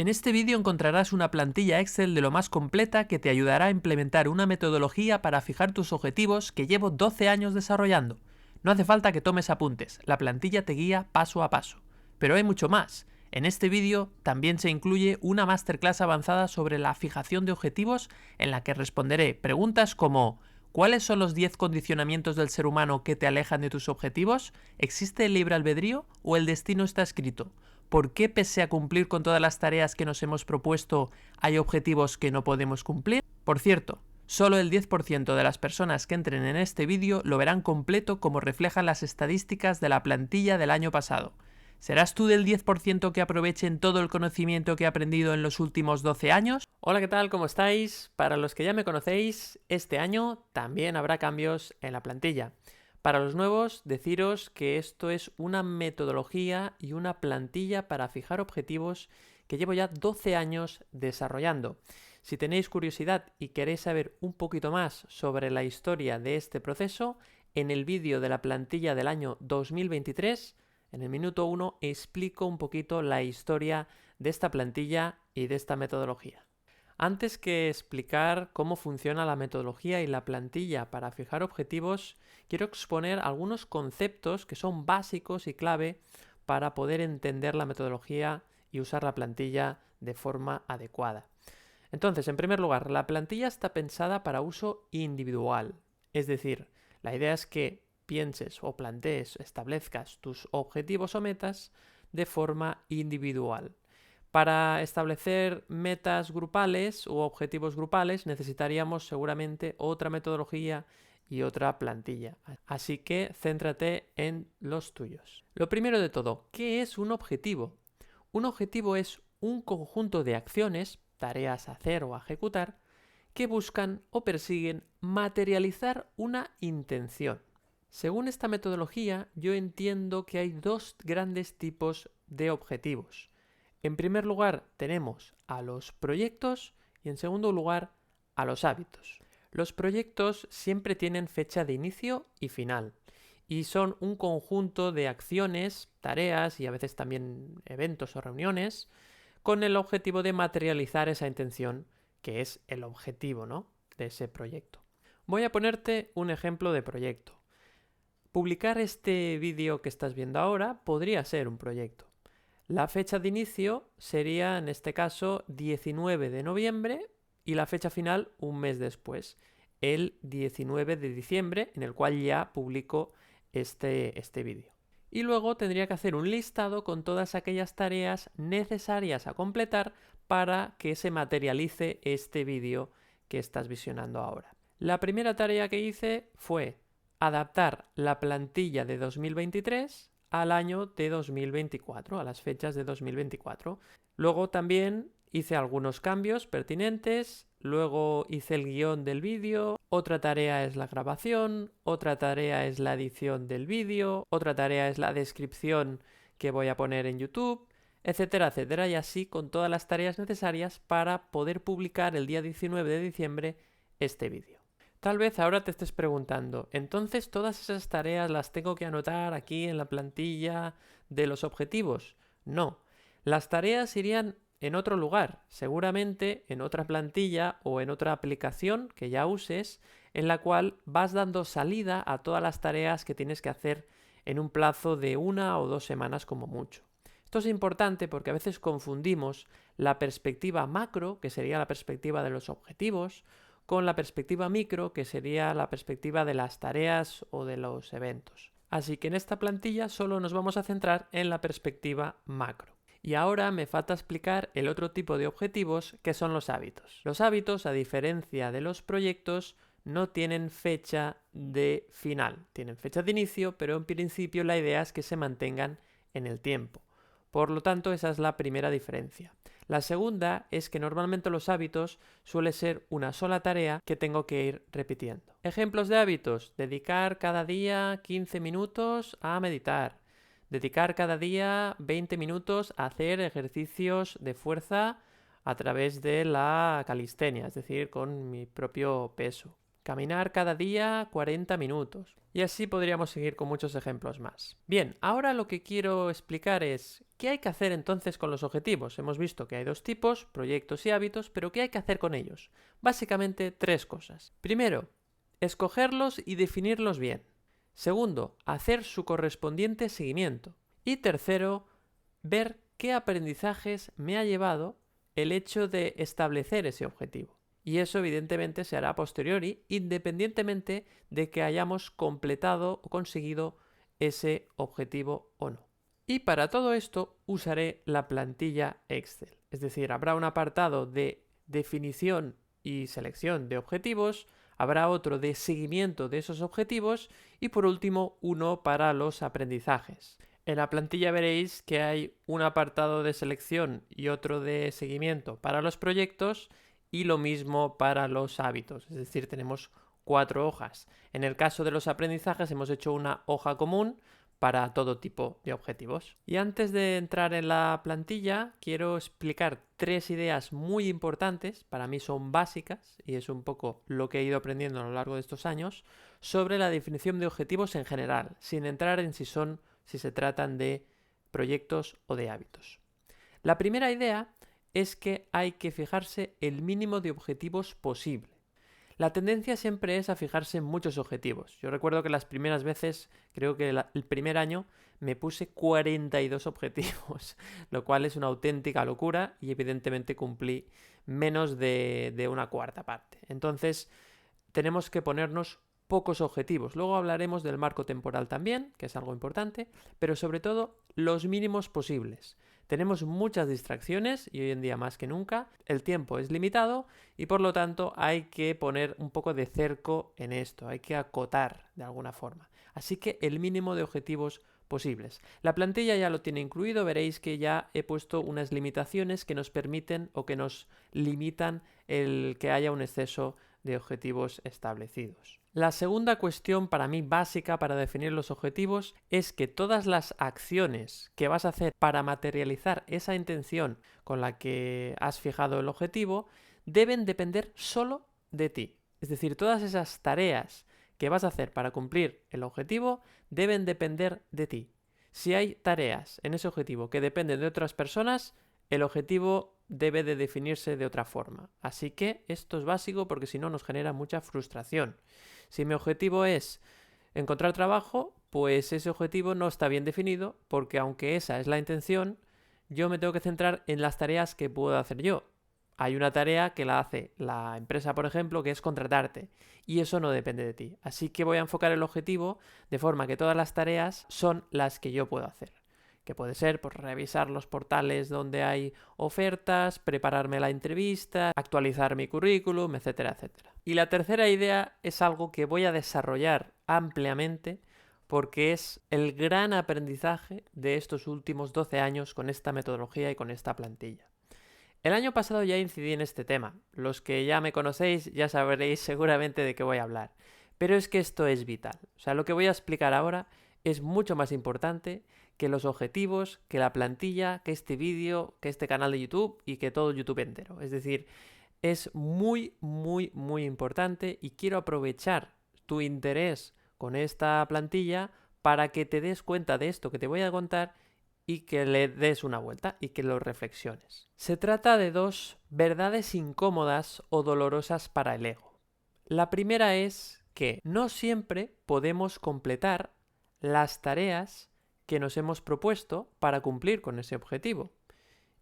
En este vídeo encontrarás una plantilla Excel de lo más completa que te ayudará a implementar una metodología para fijar tus objetivos que llevo 12 años desarrollando. No hace falta que tomes apuntes, la plantilla te guía paso a paso. Pero hay mucho más. En este vídeo también se incluye una masterclass avanzada sobre la fijación de objetivos en la que responderé preguntas como ¿cuáles son los 10 condicionamientos del ser humano que te alejan de tus objetivos? ¿Existe el libre albedrío o el destino está escrito? ¿Por qué pese a cumplir con todas las tareas que nos hemos propuesto hay objetivos que no podemos cumplir? Por cierto, solo el 10% de las personas que entren en este vídeo lo verán completo como reflejan las estadísticas de la plantilla del año pasado. ¿Serás tú del 10% que aprovechen todo el conocimiento que he aprendido en los últimos 12 años? Hola, ¿qué tal? ¿Cómo estáis? Para los que ya me conocéis, este año también habrá cambios en la plantilla. Para los nuevos, deciros que esto es una metodología y una plantilla para fijar objetivos que llevo ya 12 años desarrollando. Si tenéis curiosidad y queréis saber un poquito más sobre la historia de este proceso, en el vídeo de la plantilla del año 2023, en el minuto 1, explico un poquito la historia de esta plantilla y de esta metodología. Antes que explicar cómo funciona la metodología y la plantilla para fijar objetivos, quiero exponer algunos conceptos que son básicos y clave para poder entender la metodología y usar la plantilla de forma adecuada. Entonces, en primer lugar, la plantilla está pensada para uso individual. Es decir, la idea es que pienses o plantees, establezcas tus objetivos o metas de forma individual. Para establecer metas grupales u objetivos grupales necesitaríamos seguramente otra metodología y otra plantilla. Así que céntrate en los tuyos. Lo primero de todo, ¿qué es un objetivo? Un objetivo es un conjunto de acciones, tareas a hacer o a ejecutar, que buscan o persiguen materializar una intención. Según esta metodología, yo entiendo que hay dos grandes tipos de objetivos. En primer lugar, tenemos a los proyectos y en segundo lugar, a los hábitos. Los proyectos siempre tienen fecha de inicio y final y son un conjunto de acciones, tareas y a veces también eventos o reuniones con el objetivo de materializar esa intención que es el objetivo, ¿no?, de ese proyecto. Voy a ponerte un ejemplo de proyecto. Publicar este vídeo que estás viendo ahora podría ser un proyecto. La fecha de inicio sería, en este caso, 19 de noviembre y la fecha final un mes después, el 19 de diciembre, en el cual ya publico este vídeo. Y luego tendría que hacer un listado con todas aquellas tareas necesarias a completar para que se materialice este vídeo que estás visionando ahora. La primera tarea que hice fue adaptar la plantilla de 2023 al año de 2024, a las fechas de 2024. Luego también hice algunos cambios pertinentes, luego hice el guión del vídeo, otra tarea es la grabación, otra tarea es la edición del vídeo, otra tarea es la descripción que voy a poner en YouTube, etcétera, etcétera, y así con todas las tareas necesarias para poder publicar el día 19 de diciembre este vídeo. Tal vez ahora te estés preguntando, ¿entonces todas esas tareas las tengo que anotar aquí en la plantilla de los objetivos? No, las tareas irían en otro lugar, seguramente en otra plantilla o en otra aplicación que ya uses, en la cual vas dando salida a todas las tareas que tienes que hacer en un plazo de 1 o 2 semanas como mucho. Esto es importante porque a veces confundimos la perspectiva macro, que sería la perspectiva de los objetivos, con la perspectiva micro, que sería la perspectiva de las tareas o de los eventos. Así que en esta plantilla solo nos vamos a centrar en la perspectiva macro. Y ahora me falta explicar el otro tipo de objetivos, que son los hábitos. Los hábitos, a diferencia de los proyectos, no tienen fecha de final. Tienen fecha de inicio, pero en principio la idea es que se mantengan en el tiempo. Por lo tanto, esa es la primera diferencia. La segunda es que normalmente los hábitos suele ser una sola tarea que tengo que ir repitiendo. Ejemplos de hábitos: dedicar cada día 15 minutos a meditar, dedicar cada día 20 minutos a hacer ejercicios de fuerza a través de la calistenia, es decir, con mi propio peso. caminar cada día 40 minutos. Y así podríamos seguir con muchos ejemplos más. Bien, ahora lo que quiero explicar es ¿qué hay que hacer entonces con los objetivos? Hemos visto que hay dos tipos, proyectos y hábitos, pero ¿qué hay que hacer con ellos? Básicamente tres cosas. Primero, escogerlos y definirlos bien. Segundo, hacer su correspondiente seguimiento. Y tercero, ver qué aprendizajes me ha llevado el hecho de establecer ese objetivo. Y eso evidentemente se hará a posteriori, independientemente de que hayamos completado o conseguido ese objetivo o no. Y para todo esto usaré la plantilla Excel. Es decir, habrá un apartado de definición y selección de objetivos, habrá otro de seguimiento de esos objetivos y por último uno para los aprendizajes. En la plantilla veréis que hay un apartado de selección y otro de seguimiento para los proyectos y lo mismo para los hábitos, es decir, tenemos 4 hojas. En el caso de los aprendizajes hemos hecho una hoja común para todo tipo de objetivos. Y antes de entrar en la plantilla, quiero explicar 3 ideas muy importantes, para mí son básicas, y es un poco lo que he ido aprendiendo a lo largo de estos años, sobre la definición de objetivos en general, sin entrar en si se tratan de proyectos o de hábitos. La primera idea es que hay que fijarse el mínimo de objetivos posible. La tendencia siempre es a fijarse en muchos objetivos. Yo recuerdo que las primeras veces, creo que el primer año, me puse 42 objetivos, lo cual es una auténtica locura y evidentemente cumplí menos de una cuarta parte. Entonces, tenemos que ponernos pocos objetivos. Luego hablaremos del marco temporal también, que es algo importante, pero sobre todo los mínimos posibles. Tenemos muchas distracciones y hoy en día más que nunca el tiempo es limitado y por lo tanto hay que poner un poco de cerco en esto, hay que acotar de alguna forma. Así que el mínimo de objetivos posibles. La plantilla ya lo tiene incluido, veréis que ya he puesto unas limitaciones que nos permiten o que nos limitan el que haya un exceso de objetivos establecidos. La segunda cuestión para mí básica para definir los objetivos es que todas las acciones que vas a hacer para materializar esa intención con la que has fijado el objetivo deben depender solo de ti. Es decir, todas esas tareas que vas a hacer para cumplir el objetivo deben depender de ti. Si hay tareas en ese objetivo que dependen de otras personas, el objetivo debe de definirse de otra forma. Así que esto es básico porque si no nos genera mucha frustración. Si mi objetivo es encontrar trabajo, pues ese objetivo no está bien definido porque aunque esa es la intención, yo me tengo que centrar en las tareas que puedo hacer yo. Hay una tarea que la hace la empresa, por ejemplo, que es contratarte y eso no depende de ti. Así que voy a enfocar el objetivo de forma que todas las tareas son las que yo puedo hacer. Que puede ser pues, revisar los portales donde hay ofertas, prepararme la entrevista, actualizar mi currículum, etcétera, etcétera. Y la tercera idea es algo que voy a desarrollar ampliamente porque es el gran aprendizaje de estos últimos 12 años con esta metodología y con esta plantilla. El año pasado ya incidí en este tema. Los que ya me conocéis ya sabréis seguramente de qué voy a hablar. Pero es que esto es vital. O sea, lo que voy a explicar ahora es mucho más importante que los objetivos, que la plantilla, que este vídeo, que este canal de YouTube y que todo YouTube entero. Es decir, es muy, muy, muy importante y quiero aprovechar tu interés con esta plantilla para que te des cuenta de esto que te voy a contar y que le des una vuelta y que lo reflexiones. Se trata de dos verdades incómodas o dolorosas para el ego. La primera es que no siempre podemos completar las tareas que nos hemos propuesto para cumplir con ese objetivo,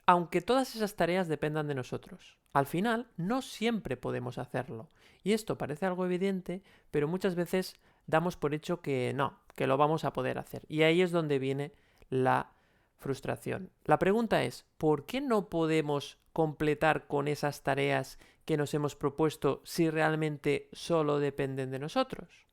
aunque todas esas tareas dependan de nosotros. Al final, no siempre podemos hacerlo. Y esto parece algo evidente, pero muchas veces damos por hecho que no, que lo vamos a poder hacer. Y ahí es donde viene la frustración. La pregunta es, ¿por qué no podemos completar con esas tareas que nos hemos propuesto si realmente solo dependen de nosotros?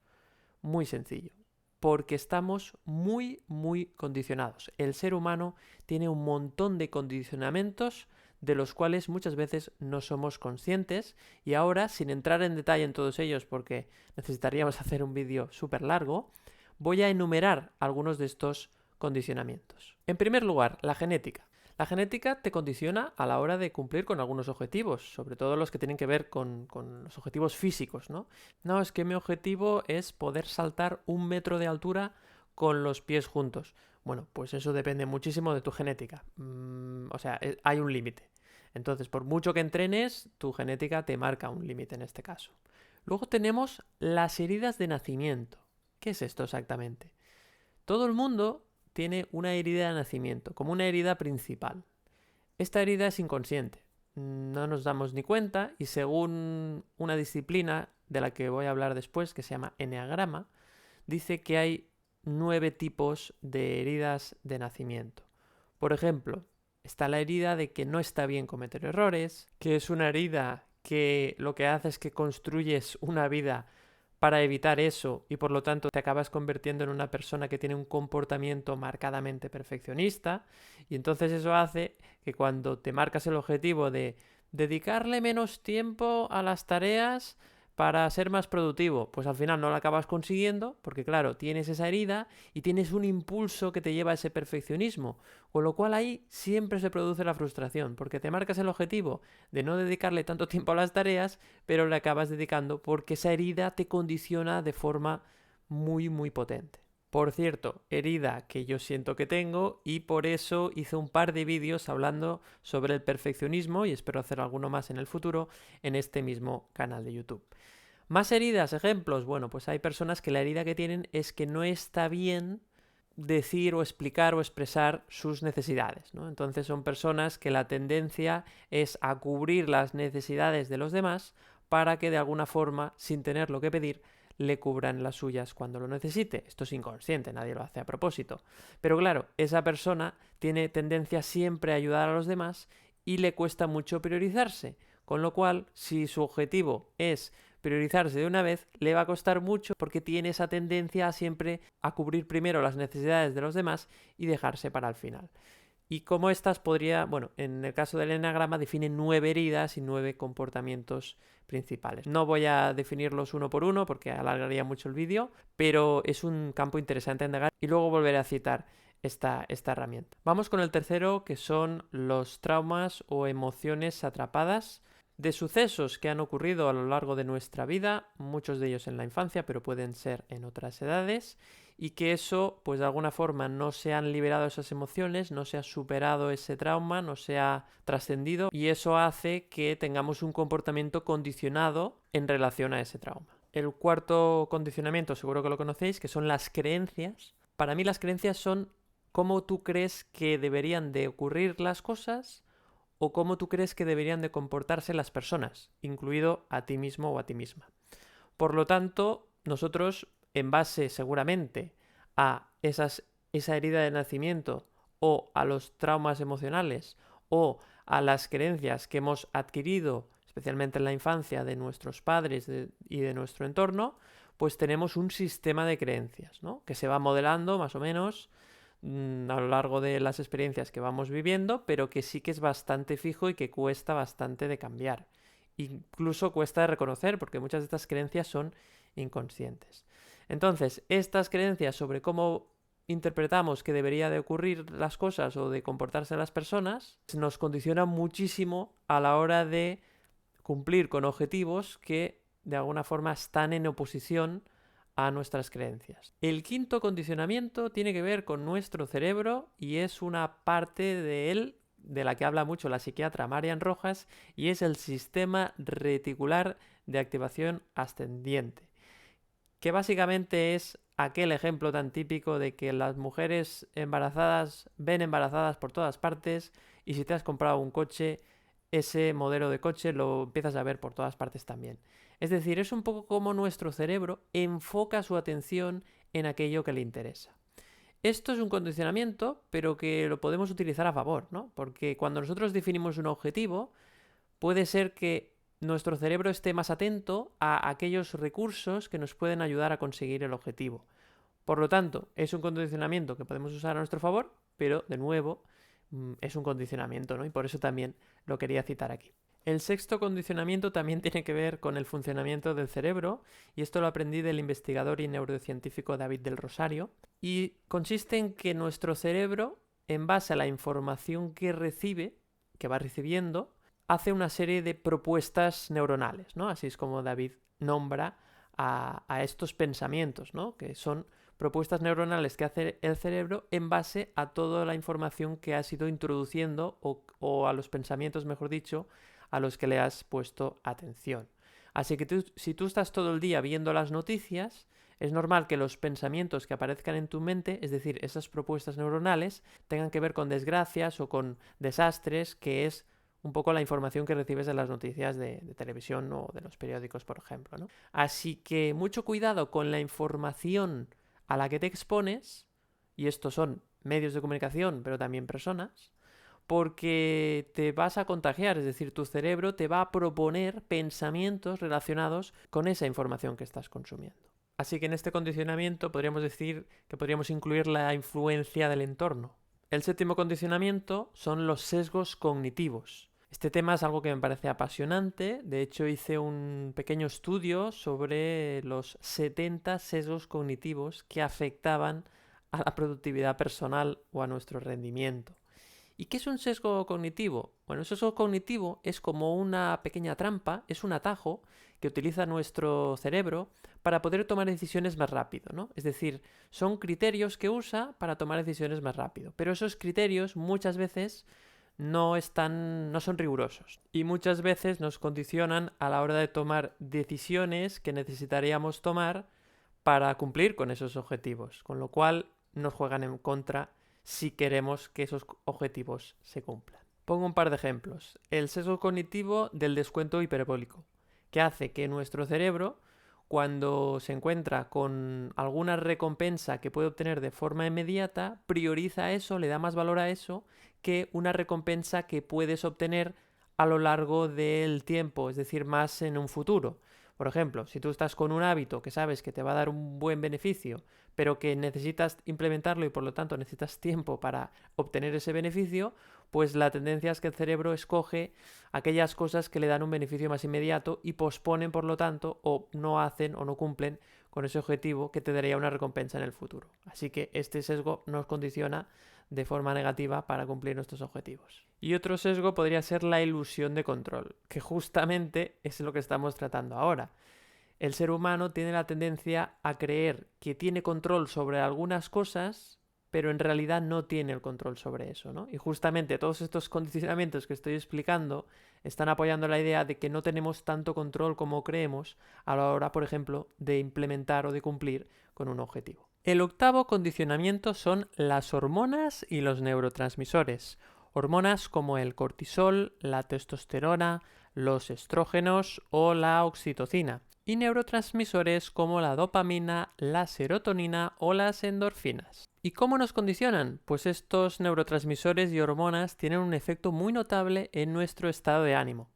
Muy sencillo. Porque estamos muy, muy condicionados. El ser humano tiene un montón de condicionamientos de los cuales muchas veces no somos conscientes y ahora, sin entrar en detalle en todos ellos porque necesitaríamos hacer un vídeo súper largo, voy a enumerar algunos de estos condicionamientos. En primer lugar, la genética. La genética te condiciona a la hora de cumplir con algunos objetivos, sobre todo los que tienen que ver con los objetivos físicos, ¿no? No, es que mi objetivo es poder saltar 1 metro de altura con los pies juntos. Bueno, pues eso depende muchísimo de tu genética. O sea, hay un límite. Entonces, por mucho que entrenes, tu genética te marca un límite en este caso. Luego tenemos las heridas de nacimiento. ¿Qué es esto exactamente? Todo el mundo tiene una herida de nacimiento, como una herida principal. Esta herida es inconsciente, no nos damos ni cuenta y según una disciplina de la que voy a hablar después, que se llama eneagrama, dice que hay 9 tipos de heridas de nacimiento. Por ejemplo, está la herida de que no está bien cometer errores, que es una herida que lo que hace es que construyes una vida para evitar eso y por lo tanto te acabas convirtiendo en una persona que tiene un comportamiento marcadamente perfeccionista y entonces eso hace que cuando te marcas el objetivo de dedicarle menos tiempo a las tareas para ser más productivo, pues al final no lo acabas consiguiendo porque claro, tienes esa herida y tienes un impulso que te lleva a ese perfeccionismo, con lo cual ahí siempre se produce la frustración porque te marcas el objetivo de no dedicarle tanto tiempo a las tareas, pero le acabas dedicando porque esa herida te condiciona de forma muy potente. Por cierto, herida que yo siento que tengo y por eso hice un par de vídeos hablando sobre el perfeccionismo y espero hacer alguno más en el futuro en este mismo canal de YouTube. Más heridas, ejemplos. Bueno, pues hay personas que la herida que tienen es que no está bien decir o explicar o expresar sus necesidades, ¿no? Entonces son personas que la tendencia es a cubrir las necesidades de los demás para que de alguna forma, sin tener lo que pedir, le cubran las suyas cuando lo necesite. Esto es inconsciente, nadie lo hace a propósito. Pero claro, esa persona tiene tendencia siempre a ayudar a los demás y le cuesta mucho priorizarse. Con lo cual, si su objetivo es priorizarse de una vez, le va a costar mucho porque tiene esa tendencia a siempre a cubrir primero las necesidades de los demás y dejarse para el final. Y como estas podría, bueno, en el caso del eneagrama define 9 heridas y 9 comportamientos principales. No voy a definirlos uno por uno porque alargaría mucho el vídeo, pero es un campo interesante a indagar y luego volveré a citar esta herramienta. Vamos con el tercero, que son los traumas o emociones atrapadas de sucesos que han ocurrido a lo largo de nuestra vida, muchos de ellos en la infancia, pero pueden ser en otras edades, y que eso, pues de alguna forma no se han liberado esas emociones, no se ha superado ese trauma, no se ha trascendido, y eso hace que tengamos un comportamiento condicionado en relación a ese trauma. El cuarto condicionamiento, seguro que lo conocéis, que son las creencias. Para mí las creencias son cómo tú crees que deberían de ocurrir las cosas o cómo tú crees que deberían de comportarse las personas, incluido a ti mismo o a ti misma. Por lo tanto, nosotros, en base seguramente a esa herida de nacimiento o a los traumas emocionales o a las creencias que hemos adquirido, especialmente en la infancia, de nuestros padres y de nuestro entorno, pues tenemos un sistema de creencias, ¿no? Que se va modelando más o menos a lo largo de las experiencias que vamos viviendo, pero que sí que es bastante fijo y que cuesta bastante de cambiar. Incluso cuesta de reconocer porque muchas de estas creencias son inconscientes. Entonces, estas creencias sobre cómo interpretamos que debería de ocurrir las cosas o de comportarse las personas nos condicionan muchísimo a la hora de cumplir con objetivos que de alguna forma están en oposición a nuestras creencias. El quinto condicionamiento tiene que ver con nuestro cerebro y es una parte de él de la que habla mucho la psiquiatra Marian Rojas y es el sistema reticular de activación ascendiente, que básicamente es aquel ejemplo tan típico de que las mujeres embarazadas ven embarazadas por todas partes y si te has comprado un coche, ese modelo de coche lo empiezas a ver por todas partes también. Es decir, es un poco como nuestro cerebro enfoca su atención en aquello que le interesa. Esto es un condicionamiento, pero que lo podemos utilizar a favor, ¿no? Porque cuando nosotros definimos un objetivo, puede ser que nuestro cerebro esté más atento a aquellos recursos que nos pueden ayudar a conseguir el objetivo. Por lo tanto, es un condicionamiento que podemos usar a nuestro favor, pero de nuevo es un condicionamiento, ¿no? Y por eso también lo quería citar aquí. El sexto condicionamiento también tiene que ver con el funcionamiento del cerebro, y esto lo aprendí del investigador y neurocientífico David del Rosario, y consiste en que nuestro cerebro en base a la información que recibe, que va recibiendo, hace una serie de propuestas neuronales, ¿no? Así es como David nombra a estos pensamientos, ¿no? Que son propuestas neuronales que hace el cerebro en base a toda la información que has ido introduciendo o a los pensamientos, mejor dicho, a los que le has puesto atención. Así que si tú estás todo el día viendo las noticias, es normal que los pensamientos que aparezcan en tu mente, es decir, esas propuestas neuronales, tengan que ver con desgracias o con desastres, que es un poco la información que recibes de las noticias de televisión o de los periódicos, por ejemplo, ¿no? Así que mucho cuidado con la información a la que te expones, y estos son medios de comunicación, pero también personas, porque te vas a contagiar, es decir, tu cerebro te va a proponer pensamientos relacionados con esa información que estás consumiendo. Así que en este condicionamiento podríamos decir que podríamos incluir la influencia del entorno. El séptimo condicionamiento son los sesgos cognitivos. Este tema es algo que me parece apasionante. De hecho, hice un pequeño estudio sobre los 70 sesgos cognitivos que afectaban a la productividad personal o a nuestro rendimiento. ¿Y qué es un sesgo cognitivo? Bueno, un sesgo cognitivo es como una pequeña trampa, es un atajo que utiliza nuestro cerebro para poder tomar decisiones más rápido, ¿no? Es decir, son criterios que usa para tomar decisiones más rápido. Pero esos criterios muchas veces no son rigurosos y muchas veces nos condicionan a la hora de tomar decisiones que necesitaríamos tomar para cumplir con esos objetivos, con lo cual nos juegan en contra si queremos que esos objetivos se cumplan. Pongo un par de ejemplos. El sesgo cognitivo del descuento hiperbólico, que hace que nuestro cerebro, cuando se encuentra con alguna recompensa que puede obtener de forma inmediata, prioriza eso, le da más valor a eso, que una recompensa que puedes obtener a lo largo del tiempo, es decir, más en un futuro. Por ejemplo, si tú estás con un hábito que sabes que te va a dar un buen beneficio, pero que necesitas implementarlo y por lo tanto necesitas tiempo para obtener ese beneficio, pues la tendencia es que el cerebro escoge aquellas cosas que le dan un beneficio más inmediato y posponen, por lo tanto, o no hacen o no cumplen con ese objetivo que te daría una recompensa en el futuro. Así que este sesgo nos condiciona de forma negativa para cumplir nuestros objetivos. Y otro sesgo podría ser la ilusión de control, que justamente es lo que estamos tratando ahora. El ser humano tiene la tendencia a creer que tiene control sobre algunas cosas, pero en realidad no tiene el control sobre eso, ¿no? Y justamente todos estos condicionamientos que estoy explicando están apoyando la idea de que no tenemos tanto control como creemos a la hora, por ejemplo, de implementar o de cumplir con un objetivo. El octavo condicionamiento son las hormonas y los neurotransmisores. Hormonas como el cortisol, la testosterona, los estrógenos o la oxitocina. Y neurotransmisores como la dopamina, la serotonina o las endorfinas. ¿Y cómo nos condicionan? Pues estos neurotransmisores y hormonas tienen un efecto muy notable en nuestro estado de ánimo.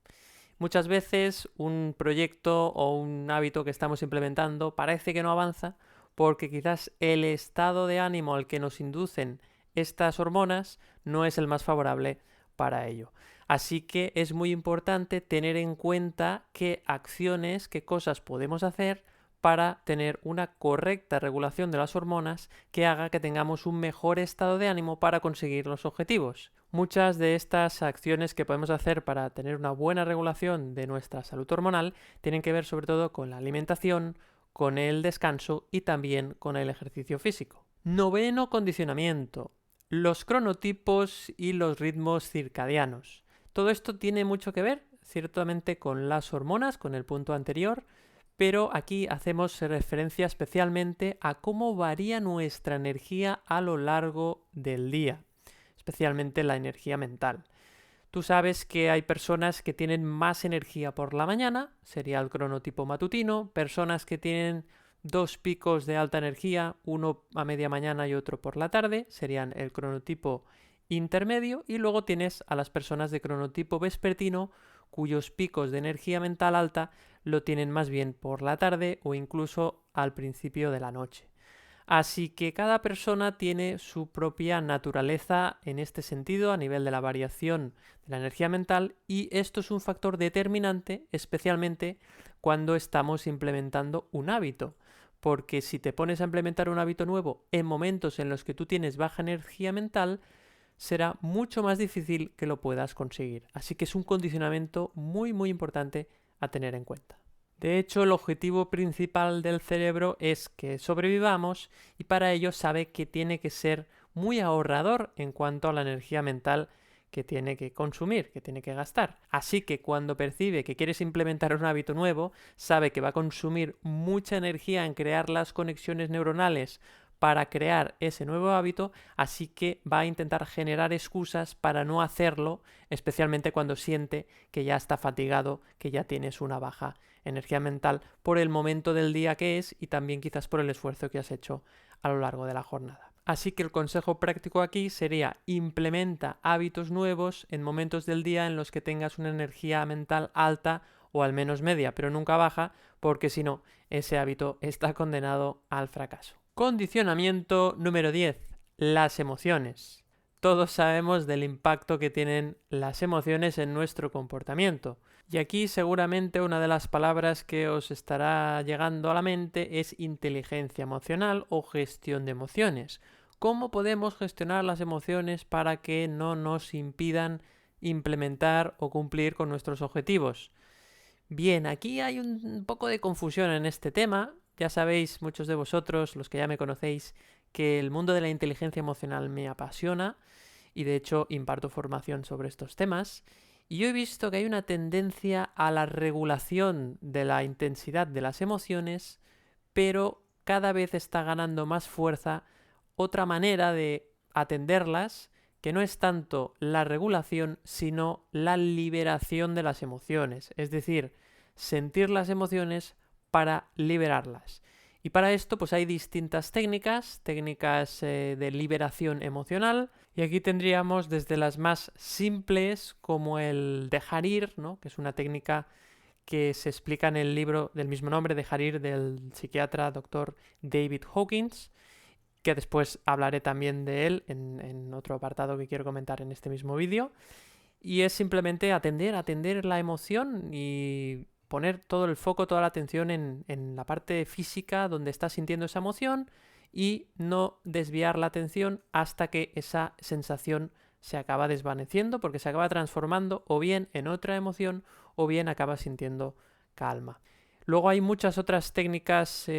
Muchas veces un proyecto o un hábito que estamos implementando parece que no avanza porque quizás el estado de ánimo al que nos inducen estas hormonas no es el más favorable para ello. Así que es muy importante tener en cuenta qué acciones, qué cosas podemos hacer para tener una correcta regulación de las hormonas que haga que tengamos un mejor estado de ánimo para conseguir los objetivos. Muchas de estas acciones que podemos hacer para tener una buena regulación de nuestra salud hormonal tienen que ver sobre todo con la alimentación, con el descanso y también con el ejercicio físico. Noveno condicionamiento: los cronotipos y los ritmos circadianos. Todo esto tiene mucho que ver, ciertamente, con las hormonas, con el punto anterior, pero aquí hacemos referencia especialmente a cómo varía nuestra energía a lo largo del día, especialmente la energía mental. Tú sabes que hay personas que tienen más energía por la mañana, sería el cronotipo matutino, personas que tienen dos picos de alta energía, uno a media mañana y otro por la tarde, serían el cronotipo intermedio, y luego tienes a las personas de cronotipo vespertino, cuyos picos de energía mental alta lo tienen más bien por la tarde o incluso al principio de la noche. Así que cada persona tiene su propia naturaleza en este sentido a nivel de la variación de la energía mental, y esto es un factor determinante especialmente cuando estamos implementando un hábito, porque si te pones a implementar un hábito nuevo en momentos en los que tú tienes baja energía mental, será mucho más difícil que lo puedas conseguir. Así que es un condicionamiento muy muy importante a tener en cuenta. De hecho, el objetivo principal del cerebro es que sobrevivamos y para ello sabe que tiene que ser muy ahorrador en cuanto a la energía mental que tiene que consumir, que tiene que gastar. Así que cuando percibe que quieres implementar un hábito nuevo, sabe que va a consumir mucha energía en crear las conexiones neuronales para crear ese nuevo hábito, así que va a intentar generar excusas para no hacerlo, especialmente cuando siente que ya está fatigado, que ya tienes una baja energía mental por el momento del día que es y también quizás por el esfuerzo que has hecho a lo largo de la jornada. Así que el consejo práctico aquí sería implementa hábitos nuevos en momentos del día en los que tengas una energía mental alta o al menos media, pero nunca baja, porque si no, ese hábito está condenado al fracaso. Condicionamiento número 10. Las emociones. Todos sabemos del impacto que tienen las emociones en nuestro comportamiento. Y aquí seguramente una de las palabras que os estará llegando a la mente es inteligencia emocional o gestión de emociones. ¿Cómo podemos gestionar las emociones para que no nos impidan implementar o cumplir con nuestros objetivos? Bien, aquí hay un poco de confusión en este tema. Ya sabéis, muchos de vosotros, los que ya me conocéis, que el mundo de la inteligencia emocional me apasiona y de hecho imparto formación sobre estos temas. Y yo he visto que hay una tendencia a la regulación de la intensidad de las emociones, pero cada vez está ganando más fuerza otra manera de atenderlas, que no es tanto la regulación, sino la liberación de las emociones. Es decir, sentir las emociones para liberarlas. Y para esto pues hay distintas técnicas de liberación emocional, y aquí tendríamos desde las más simples como el dejar ir, ¿no? Que es una técnica que se explica en el libro del mismo nombre, Dejar ir, del psiquiatra Dr. David Hawkins, que después hablaré también de él en otro apartado que quiero comentar en este mismo vídeo. Y es simplemente atender la emoción y poner todo el foco, toda la atención en la parte física donde estás sintiendo esa emoción y no desviar la atención hasta que esa sensación se acaba desvaneciendo, porque se acaba transformando o bien en otra emoción o bien acabas sintiendo calma. Luego hay muchas otras técnicas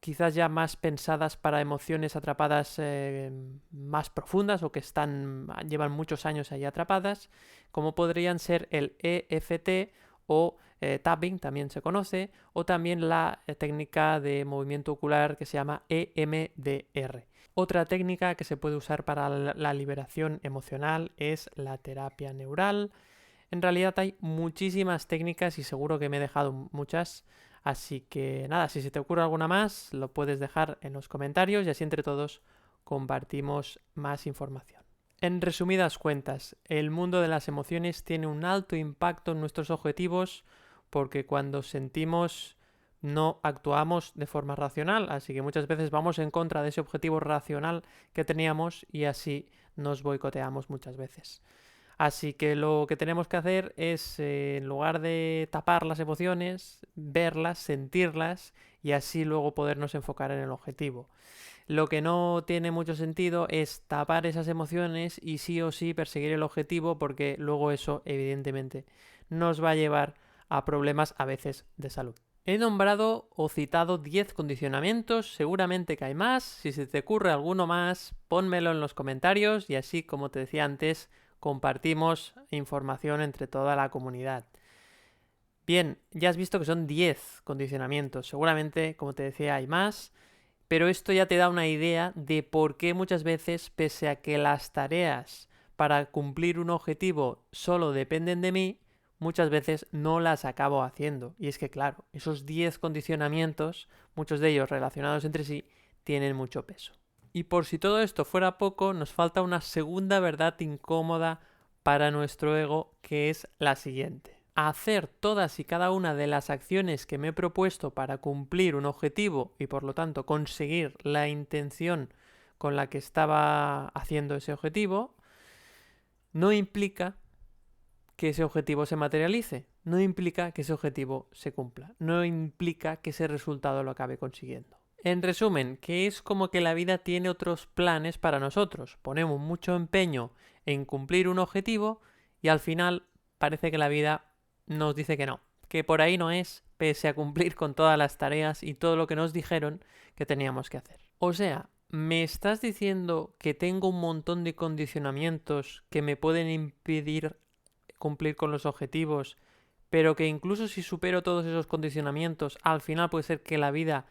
quizás ya más pensadas para emociones atrapadas más profundas o que llevan muchos años ahí atrapadas, como podrían ser el EFT o tapping, también se conoce, o también la técnica de movimiento ocular que se llama EMDR. Otra técnica que se puede usar para la liberación emocional es la terapia neural. En realidad hay muchísimas técnicas y seguro que me he dejado muchas, así que nada, si se te ocurre alguna más, lo puedes dejar en los comentarios y así entre todos compartimos más información. En resumidas cuentas, el mundo de las emociones tiene un alto impacto en nuestros objetivos porque cuando sentimos no actuamos de forma racional, así que muchas veces vamos en contra de ese objetivo racional que teníamos y así nos boicoteamos muchas veces. Así que lo que tenemos que hacer es, en lugar de tapar las emociones, verlas, sentirlas y así luego podernos enfocar en el objetivo. Lo que no tiene mucho sentido es tapar esas emociones y sí o sí perseguir el objetivo, porque luego eso evidentemente nos va a llevar a problemas a veces de salud. He nombrado o citado 10 condicionamientos, seguramente que hay más. Si se te ocurre alguno más, pónmelo en los comentarios y así, como te decía antes, compartimos información entre toda la comunidad. Bien, ya has visto que son 10 condicionamientos. Seguramente, como te decía, hay más, pero esto ya te da una idea de por qué muchas veces, pese a que las tareas para cumplir un objetivo solo dependen de mí, muchas veces no las acabo haciendo. Y es que, claro, esos 10 condicionamientos, muchos de ellos relacionados entre sí, tienen mucho peso. Y por si todo esto fuera poco, nos falta una segunda verdad incómoda para nuestro ego, que es la siguiente. Hacer todas y cada una de las acciones que me he propuesto para cumplir un objetivo y por lo tanto conseguir la intención con la que estaba haciendo ese objetivo, no implica que ese objetivo se materialice, no implica que ese objetivo se cumpla, no implica que ese resultado lo acabe consiguiendo. En resumen, que es como que la vida tiene otros planes para nosotros. Ponemos mucho empeño en cumplir un objetivo y al final parece que la vida nos dice que no, que por ahí no es, pese a cumplir con todas las tareas y todo lo que nos dijeron que teníamos que hacer. O sea, ¿me estás diciendo que tengo un montón de condicionamientos que me pueden impedir cumplir con los objetivos, pero que incluso si supero todos esos condicionamientos, al final puede ser que la vida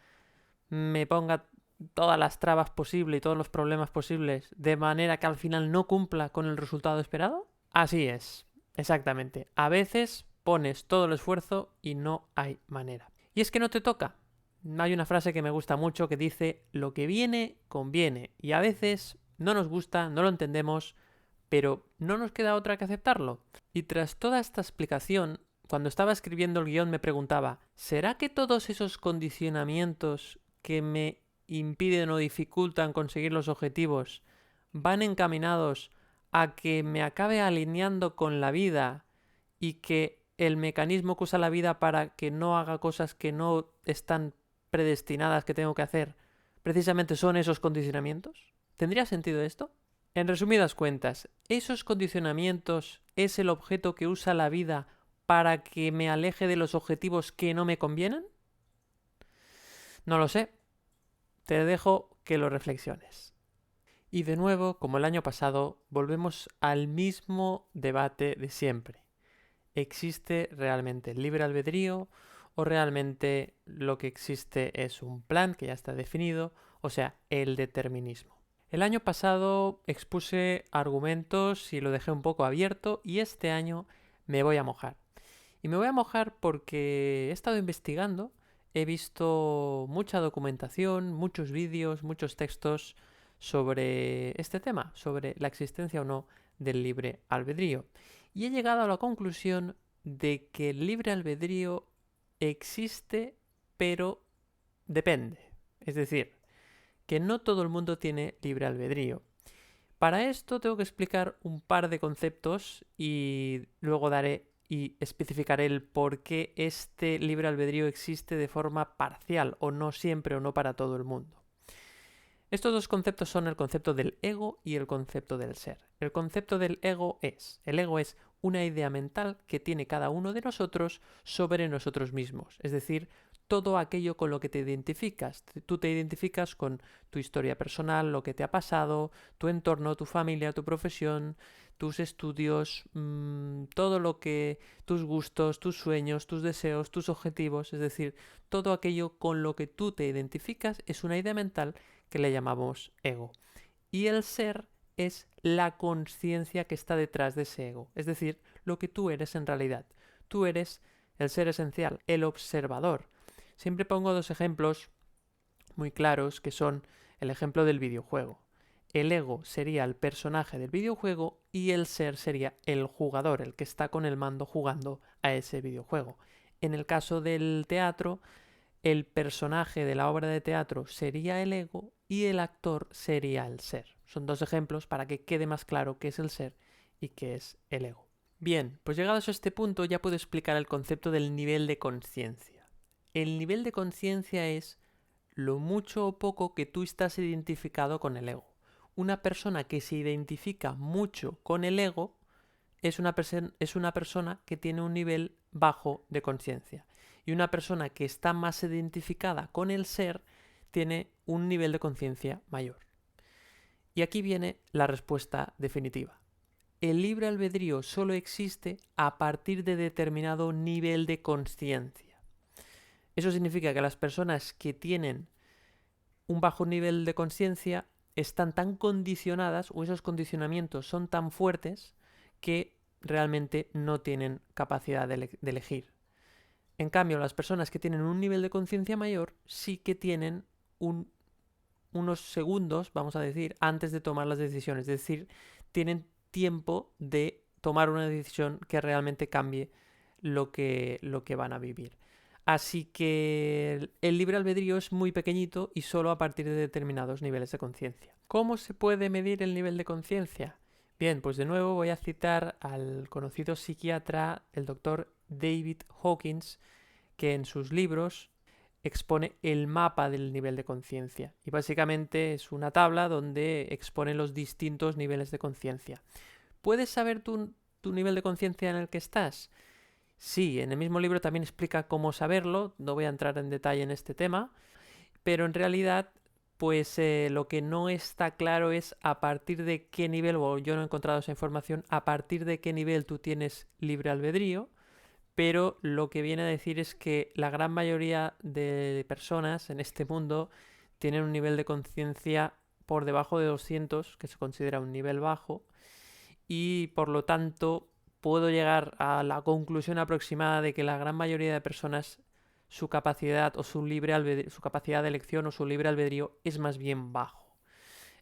me ponga todas las trabas posibles y todos los problemas posibles de manera que al final no cumpla con el resultado esperado? Así es, exactamente. A veces pones todo el esfuerzo y no hay manera. Y es que no te toca. Hay una frase que me gusta mucho que dice: lo que viene, conviene. Y a veces no nos gusta, no lo entendemos, pero no nos queda otra que aceptarlo. Y tras toda esta explicación, cuando estaba escribiendo el guión me preguntaba: ¿será que todos esos condicionamientos que me impiden o dificultan conseguir los objetivos van encaminados a que me acabe alineando con la vida y que el mecanismo que usa la vida para que no haga cosas que no están predestinadas que tengo que hacer precisamente son esos condicionamientos? ¿Tendría sentido esto? En resumidas cuentas, ¿esos condicionamientos es el objeto que usa la vida para que me aleje de los objetivos que no me convienen? No lo sé. Te dejo que lo reflexiones. Y de nuevo, como el año pasado, volvemos al mismo debate de siempre. ¿Existe realmente el libre albedrío o realmente lo que existe es un plan que ya está definido, o sea, el determinismo? El año pasado expuse argumentos y lo dejé un poco abierto, y este año me voy a mojar. Y me voy a mojar porque he estado investigando, he visto mucha documentación, muchos vídeos, muchos textos sobre este tema, sobre la existencia o no del libre albedrío. Y he llegado a la conclusión de que el libre albedrío existe, pero depende. Es decir, que no todo el mundo tiene libre albedrío. Para esto tengo que explicar un par de conceptos y luego daré y especificaré el por qué este libre albedrío existe de forma parcial o no siempre o no para todo el mundo. Estos dos conceptos son el concepto del ego y el concepto del ser. El concepto del ego es una idea mental que tiene cada uno de nosotros sobre nosotros mismos, es decir, todo aquello con lo que te identificas. Tú te identificas con tu historia personal, lo que te ha pasado, tu entorno, tu familia, tu profesión, tus estudios, todo lo que, tus gustos, tus sueños, tus deseos, tus objetivos, es decir, todo aquello con lo que tú te identificas es una idea mental que le llamamos ego. Y el ser es la conciencia que está detrás de ese ego, es decir, lo que tú eres en realidad. Tú eres el ser esencial, el observador. Siempre pongo dos ejemplos muy claros que son el ejemplo del videojuego. El ego sería el personaje del videojuego y el ser sería el jugador, el que está con el mando jugando a ese videojuego. En el caso del teatro, el personaje de la obra de teatro sería el ego y el actor sería el ser. Son dos ejemplos para que quede más claro qué es el ser y qué es el ego. Bien, pues llegados a este punto ya puedo explicar el concepto del nivel de conciencia. El nivel de conciencia es lo mucho o poco que tú estás identificado con el ego. Una persona que se identifica mucho con el ego es una persona que tiene un nivel bajo de conciencia. Y una persona que está más identificada con el ser tiene un nivel de conciencia mayor. Y aquí viene la respuesta definitiva. El libre albedrío solo existe a partir de determinado nivel de conciencia. Eso significa que las personas que tienen un bajo nivel de conciencia están tan condicionadas, o esos condicionamientos son tan fuertes, que realmente no tienen capacidad de elegir. En cambio, las personas que tienen un nivel de conciencia mayor sí que tienen unos segundos, vamos a decir, antes de tomar las decisiones. Es decir, tienen tiempo de tomar una decisión que realmente cambie lo que van a vivir. Así que el libre albedrío es muy pequeñito y solo a partir de determinados niveles de conciencia. ¿Cómo se puede medir el nivel de conciencia? Bien, pues de nuevo voy a citar al conocido psiquiatra, el doctor David Hawkins, que en sus libros expone el mapa del nivel de conciencia. Y básicamente es una tabla donde expone los distintos niveles de conciencia. ¿Puedes saber tu nivel de conciencia en el que estás? Sí, en el mismo libro también explica cómo saberlo, no voy a entrar en detalle en este tema, pero en realidad pues lo que no está claro es a partir de qué nivel, o yo no he encontrado esa información, a partir de qué nivel tú tienes libre albedrío, pero lo que viene a decir es que la gran mayoría de personas en este mundo tienen un nivel de conciencia por debajo de 200, que se considera un nivel bajo, y por lo tanto puedo llegar a la conclusión aproximada de que la gran mayoría de personas su capacidad o su capacidad de elección o su libre albedrío es más bien bajo.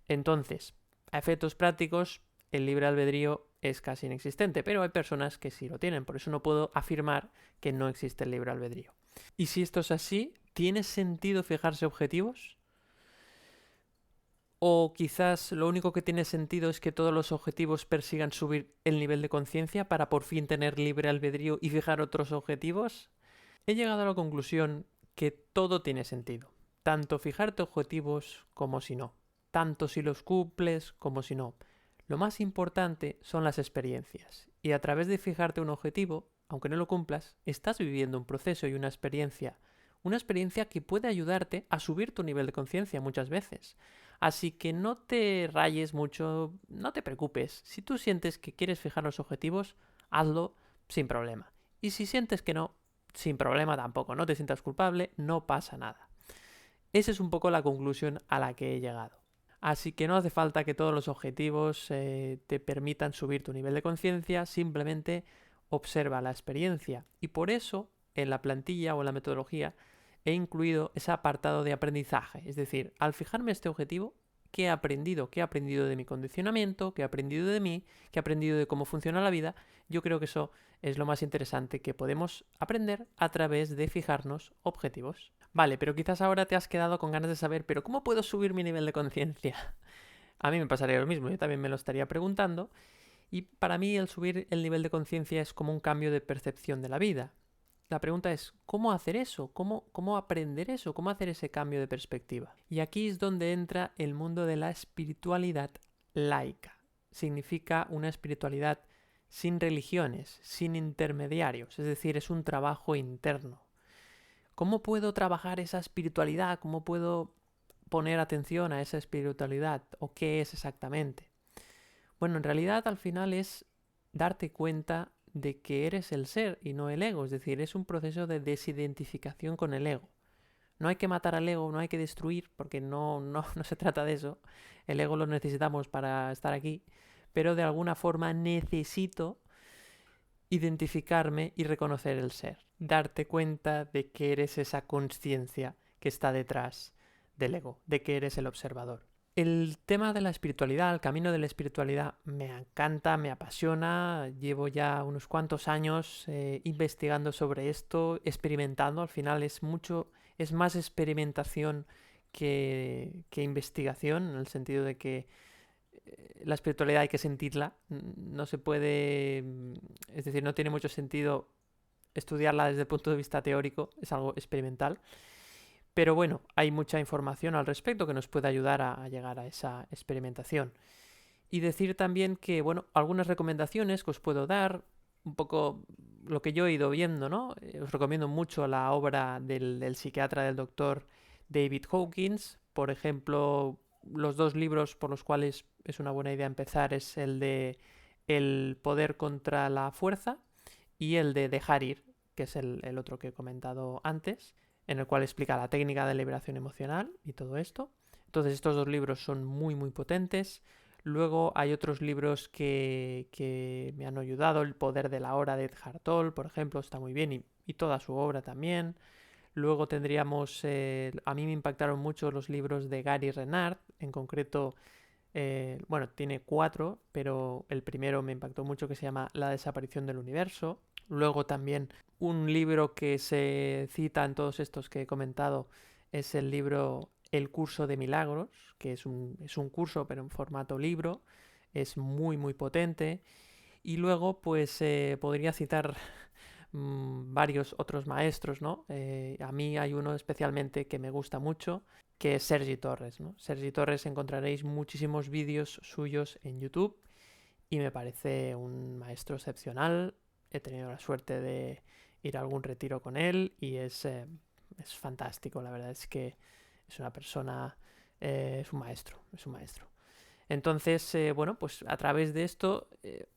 Entonces, a efectos prácticos, el libre albedrío es casi inexistente, pero hay personas que sí lo tienen, por eso no puedo afirmar que no existe el libre albedrío. Y si esto es así, ¿tiene sentido fijarse objetivos? ¿O quizás lo único que tiene sentido es que todos los objetivos persigan subir el nivel de conciencia para por fin tener libre albedrío y fijar otros objetivos? He llegado a la conclusión que todo tiene sentido, tanto fijarte objetivos como si no, tanto si los cumples como si no. Lo más importante son las experiencias, y a través de fijarte un objetivo, aunque no lo cumplas, estás viviendo un proceso y una experiencia que puede ayudarte a subir tu nivel de conciencia muchas veces. Así que no te rayes mucho, no te preocupes. Si tú sientes que quieres fijar los objetivos, hazlo sin problema. Y si sientes que no, sin problema tampoco, no te sientas culpable, no pasa nada. Esa es un poco la conclusión a la que he llegado. Así que no hace falta que todos los objetivos te permitan subir tu nivel de conciencia, simplemente observa la experiencia. Y por eso, en la plantilla o en la metodología, he incluido ese apartado de aprendizaje. Es decir, al fijarme este objetivo, ¿qué he aprendido? ¿Qué he aprendido de mi condicionamiento? ¿Qué he aprendido de mí? ¿Qué he aprendido de cómo funciona la vida? Yo creo que eso es lo más interesante que podemos aprender a través de fijarnos objetivos. Vale, pero quizás ahora te has quedado con ganas de saber, pero ¿cómo puedo subir mi nivel de conciencia? A mí me pasaría lo mismo, yo también me lo estaría preguntando. Y para mí el subir el nivel de conciencia es como un cambio de percepción de la vida. La pregunta es, ¿cómo hacer eso? ¿Cómo aprender eso? ¿Cómo hacer ese cambio de perspectiva? Y aquí es donde entra el mundo de la espiritualidad laica. Significa una espiritualidad sin religiones, sin intermediarios, es decir, es un trabajo interno. ¿Cómo puedo trabajar esa espiritualidad? ¿Cómo puedo poner atención a esa espiritualidad? ¿O qué es exactamente? Bueno, en realidad al final es darte cuenta de que eres el ser y no el ego, es decir, es un proceso de desidentificación con el ego. No hay que matar al ego, no hay que destruir, porque no se trata de eso. El ego lo necesitamos para estar aquí, pero de alguna forma necesito identificarme y reconocer el ser. Darte cuenta de que eres esa conciencia que está detrás del ego, de que eres el observador. El tema de la espiritualidad, el camino de la espiritualidad, me encanta, me apasiona. Llevo ya unos cuantos años investigando sobre esto, experimentando. Al final es más experimentación que investigación, en el sentido de que la espiritualidad hay que sentirla. No se puede, es decir, no tiene mucho sentido estudiarla desde el punto de vista teórico, es algo experimental. Pero bueno, hay mucha información al respecto que nos puede ayudar a llegar a esa experimentación. Y decir también que, bueno, algunas recomendaciones que os puedo dar, un poco lo que yo he ido viendo, ¿no? Os recomiendo mucho la obra del psiquiatra del doctor David Hawkins. Por ejemplo, los dos libros por los cuales es una buena idea empezar es el de El poder contra la fuerza y el de Dejar ir, que es el otro que he comentado antes, en el cual explica la técnica de liberación emocional y todo esto. Entonces estos dos libros son muy potentes. Luego hay otros libros que me han ayudado, El poder de la hora de Eckhart Tolle, por ejemplo, está muy bien, y toda su obra también. Luego tendríamos, a mí me impactaron mucho los libros de Gary Renard, en concreto, bueno, tiene 4, pero el primero me impactó mucho, que se llama La desaparición del universo. Luego también un libro que se cita en todos estos que he comentado es el libro El curso de milagros, que es un curso pero en formato libro, es muy potente. Y luego pues podría citar varios otros maestros, ¿no? A mí hay uno especialmente que me gusta mucho, que es Sergi Torres, ¿no? Sergi Torres encontraréis muchísimos vídeos suyos en YouTube y me parece un maestro excepcional. He tenido la suerte de ir a algún retiro con él y es fantástico. La verdad es que es una persona, es un maestro, es un maestro. Entonces, bueno, pues a través de esto,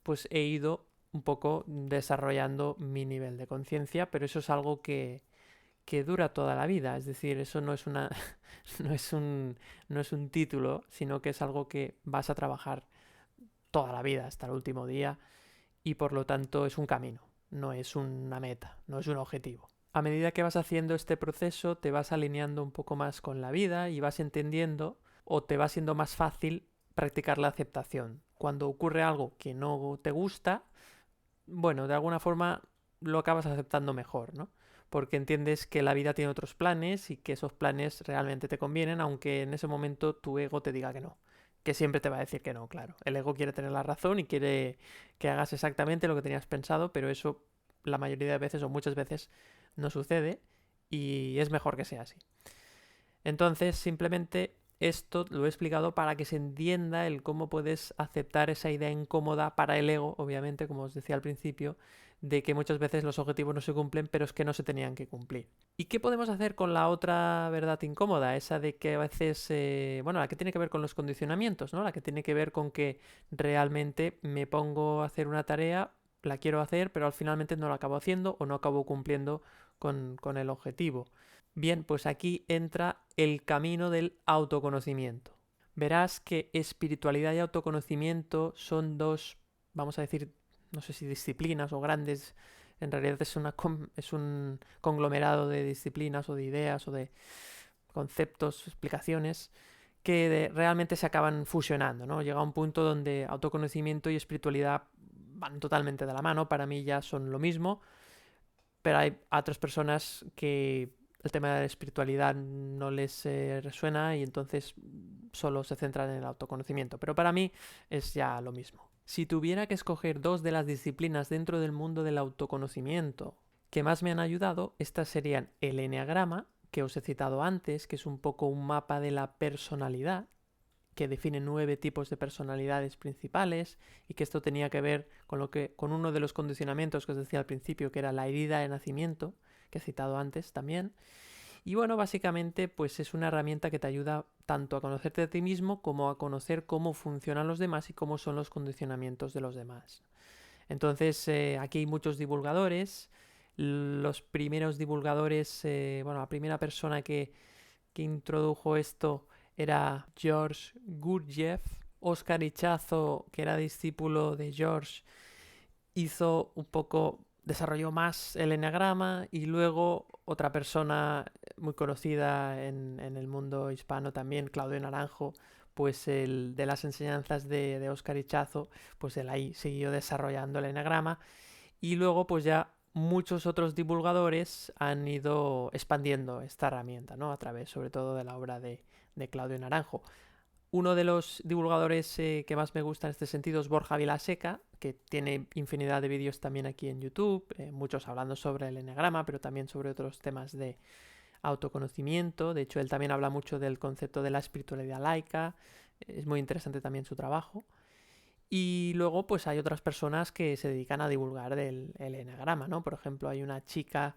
pues he ido un poco desarrollando mi nivel de conciencia, pero eso es algo que dura toda la vida. Es decir, eso no es una, no es no es un título, sino que es algo que vas a trabajar toda la vida, hasta el último día, y por lo tanto es un camino, no es una meta, no es un objetivo. A medida que vas haciendo este proceso, te vas alineando un poco más con la vida y vas entendiendo o te va siendo más fácil practicar la aceptación. Cuando ocurre algo que no te gusta, bueno, de alguna forma lo acabas aceptando mejor, ¿no? Porque entiendes que la vida tiene otros planes y que esos planes realmente te convienen, aunque en ese momento tu ego te diga que no. Que siempre te va a decir que no, claro. El ego quiere tener la razón y quiere que hagas exactamente lo que tenías pensado, pero eso la mayoría de veces o muchas veces no sucede y es mejor que sea así. Entonces, simplemente esto lo he explicado para que se entienda el cómo puedes aceptar esa idea incómoda para el ego, obviamente, como os decía al principio, de que muchas veces los objetivos no se cumplen, pero es que no se tenían que cumplir. ¿Y qué podemos hacer con la otra verdad incómoda? Esa de que a veces, bueno, la que tiene que ver con los condicionamientos, ¿no? La que tiene que ver con que realmente me pongo a hacer una tarea, la quiero hacer, pero al finalmente no la acabo haciendo o no acabo cumpliendo con el objetivo. Bien, pues aquí entra el camino del autoconocimiento. Verás que espiritualidad y autoconocimiento son dos, vamos a decir, no sé si disciplinas o grandes, en realidad es un conglomerado de disciplinas o de ideas o de conceptos, explicaciones que realmente se acaban fusionando, ¿no? Llega un punto donde autoconocimiento y espiritualidad van totalmente de la mano, para mí ya son lo mismo, pero hay otras personas que el tema de la espiritualidad no les resuena y entonces solo se centran en el autoconocimiento. Pero para mí es ya lo mismo. Si tuviera que escoger dos de las disciplinas dentro del mundo del autoconocimiento que más me han ayudado, estas serían el eneagrama, que os he citado antes, que es un poco un mapa de la personalidad, que define 9 tipos de personalidades principales y que esto tenía que ver con uno de los condicionamientos que os decía al principio, que era la herida de nacimiento, que he citado antes también. Y bueno, básicamente pues es una herramienta que te ayuda tanto a conocerte a ti mismo como a conocer cómo funcionan los demás y cómo son los condicionamientos de los demás. Entonces aquí hay muchos divulgadores. Los primeros divulgadores, bueno, la primera persona que introdujo esto era George Gurdjieff. Oscar Ichazo, que era discípulo de George, hizo un poco, desarrolló más el eneagrama y luego otra persona muy conocida en el mundo hispano también, Claudio Naranjo, pues el de las enseñanzas de Oscar Ichazo, pues él ahí siguió desarrollando el eneagrama y luego pues ya muchos otros divulgadores han ido expandiendo esta herramienta, ¿no? A través sobre todo de la obra de Claudio Naranjo. Uno de los divulgadores que más me gusta en este sentido es Borja Vilaseca, que tiene infinidad de vídeos también aquí en YouTube, muchos hablando sobre el eneagrama, pero también sobre otros temas de autoconocimiento. De hecho, él también habla mucho del concepto de la espiritualidad laica. Es muy interesante también su trabajo. Y luego, pues hay otras personas que se dedican a divulgar el eneagrama, ¿no? Por ejemplo, hay una chica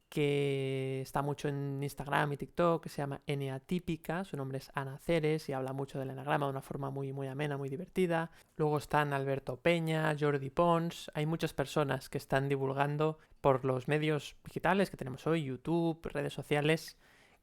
que está mucho en Instagram y TikTok, que se llama Eneatípica, su nombre es Ana Ceres y habla mucho del eneagrama de una forma muy, muy amena, muy divertida. Luego están Alberto Peña, Jordi Pons, hay muchas personas que están divulgando por los medios digitales que tenemos hoy, YouTube, redes sociales,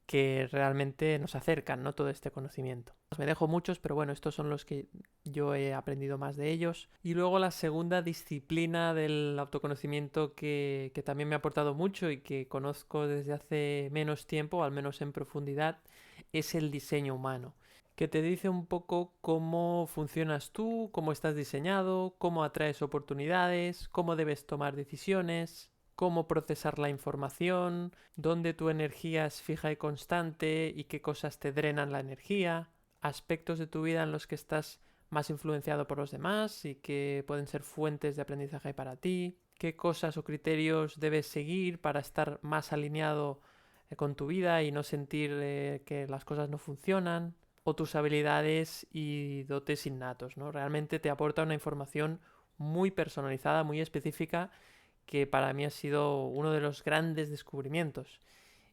que realmente nos acercan, ¿no? Todo este conocimiento. Me dejo muchos, pero bueno, estos son los que yo he aprendido más de ellos. Y luego la segunda disciplina del autoconocimiento que también me ha aportado mucho y que conozco desde hace menos tiempo, al menos en profundidad, es el diseño humano, que te dice un poco cómo funcionas tú, cómo estás diseñado, cómo atraes oportunidades, cómo debes tomar decisiones, cómo procesar la información, dónde tu energía es fija y constante y qué cosas te drenan la energía, aspectos de tu vida en los que estás más influenciado por los demás y que pueden ser fuentes de aprendizaje para ti, qué cosas o criterios debes seguir para estar más alineado con tu vida y no sentir que las cosas no funcionan. o tus habilidades y dotes innatos, ¿no? Realmente te aporta una información muy personalizada, muy específica, que para mí ha sido uno de los grandes descubrimientos.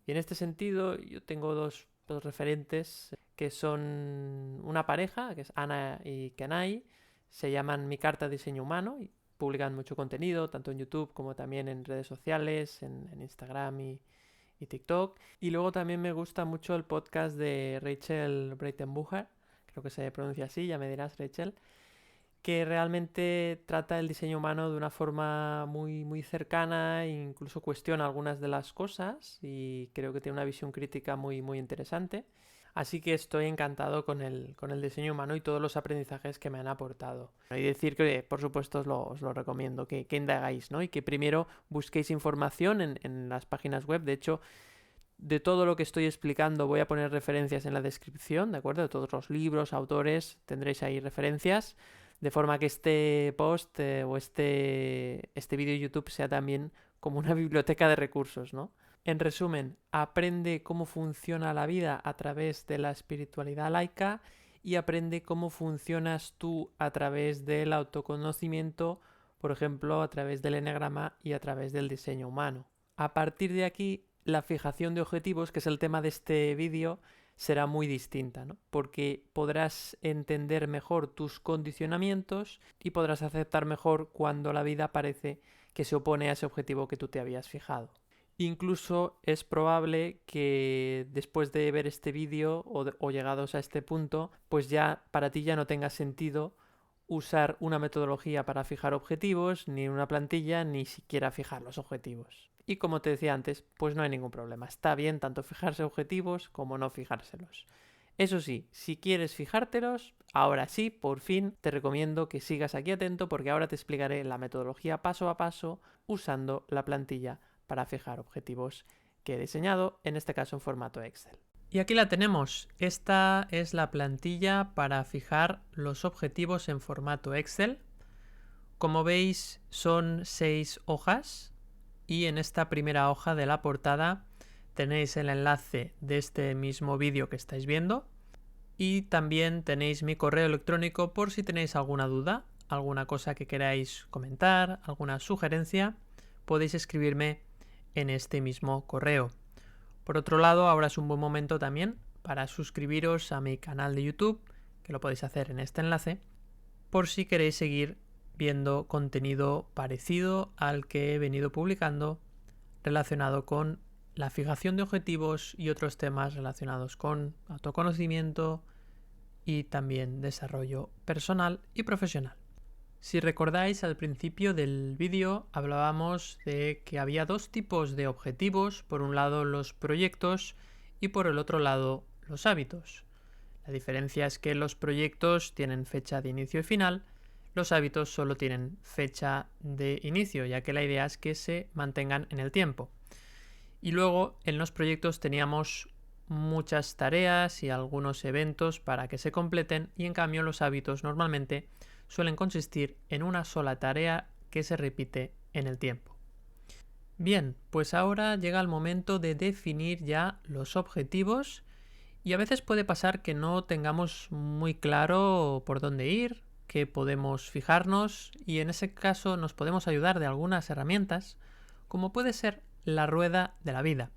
Y en este sentido, yo tengo dos referentes que son una pareja, que es Ana y Kenai, se llaman Mi Carta de Diseño Humano y publican mucho contenido, tanto en YouTube como también en redes sociales, en Instagram y TikTok. Y luego también me gusta mucho el podcast de Rachel Breitenbucher, creo que se pronuncia así, ya me dirás, Rachel, que realmente trata el diseño humano de una forma muy cercana e incluso cuestiona algunas de las cosas y creo que tiene una visión crítica muy interesante. Así que estoy encantado con el diseño humano y todos los aprendizajes que me han aportado. Y decir que, por supuesto, os lo recomiendo, que indagáis, ¿no? Y que primero busquéis información en las páginas web. De hecho, de todo lo que estoy explicando voy a poner referencias en la descripción, ¿de acuerdo? De todos los libros, autores, tendréis ahí referencias, de forma que este post o este vídeo de YouTube sea también como una biblioteca de recursos, ¿no? En resumen, aprende cómo funciona la vida a través de la espiritualidad laica y aprende cómo funcionas tú a través del autoconocimiento, por ejemplo, a través del eneagrama y a través del diseño humano. A partir de aquí, la fijación de objetivos, que es el tema de este vídeo, será muy distinta, ¿no? Porque podrás entender mejor tus condicionamientos y podrás aceptar mejor cuando la vida parece que se opone a ese objetivo que tú te habías fijado. Incluso es probable que después de ver este vídeo o llegados a este punto, pues ya para ti ya no tenga sentido usar una metodología para fijar objetivos, ni una plantilla, ni siquiera fijar los objetivos. Y como te decía antes, pues no hay ningún problema. Está bien tanto fijarse objetivos como no fijárselos. Eso sí, si quieres fijártelos, ahora sí, por fin, te recomiendo que sigas aquí atento porque ahora te explicaré la metodología paso a paso usando la plantilla para fijar objetivos que he diseñado, en este caso en formato Excel. Y aquí la tenemos. Esta es la plantilla para fijar los objetivos en formato Excel. Como veis, son 6 hojas y en esta primera hoja de la portada tenéis el enlace de este mismo vídeo que estáis viendo y también tenéis mi correo electrónico por si tenéis alguna duda, alguna cosa que queráis comentar, alguna sugerencia, podéis escribirme en este mismo correo. Por otro lado, ahora es un buen momento también para suscribiros a mi canal de YouTube, que lo podéis hacer en este enlace, por si queréis seguir viendo contenido parecido al que he venido publicando relacionado con la fijación de objetivos y otros temas relacionados con autoconocimiento y también desarrollo personal y profesional. Si recordáis, al principio del vídeo hablábamos de que había dos tipos de objetivos, por un lado los proyectos y por el otro lado los hábitos. La diferencia es que los proyectos tienen fecha de inicio y final, los hábitos solo tienen fecha de inicio, ya que la idea es que se mantengan en el tiempo. Y luego en los proyectos teníamos muchas tareas y algunos eventos para que se completen y en cambio los hábitos normalmente suelen consistir en una sola tarea que se repite en el tiempo. Bien, pues ahora llega el momento de definir ya los objetivos y a veces puede pasar que no tengamos muy claro por dónde ir, qué podemos fijarnos y en ese caso nos podemos ayudar de algunas herramientas como puede ser la rueda de la vida.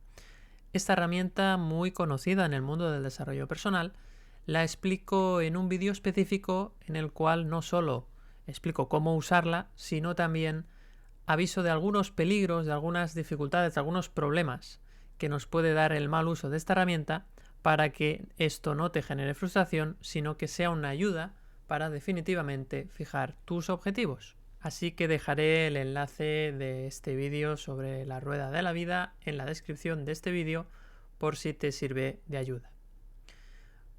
Esta herramienta muy conocida en el mundo del desarrollo personal la explico en un vídeo específico en el cual no solo explico cómo usarla, sino también aviso de algunos peligros, de algunas dificultades, de algunos problemas que nos puede dar el mal uso de esta herramienta para que esto no te genere frustración, sino que sea una ayuda para definitivamente fijar tus objetivos. Así que dejaré el enlace de este vídeo sobre la rueda de la vida en la descripción de este vídeo por si te sirve de ayuda.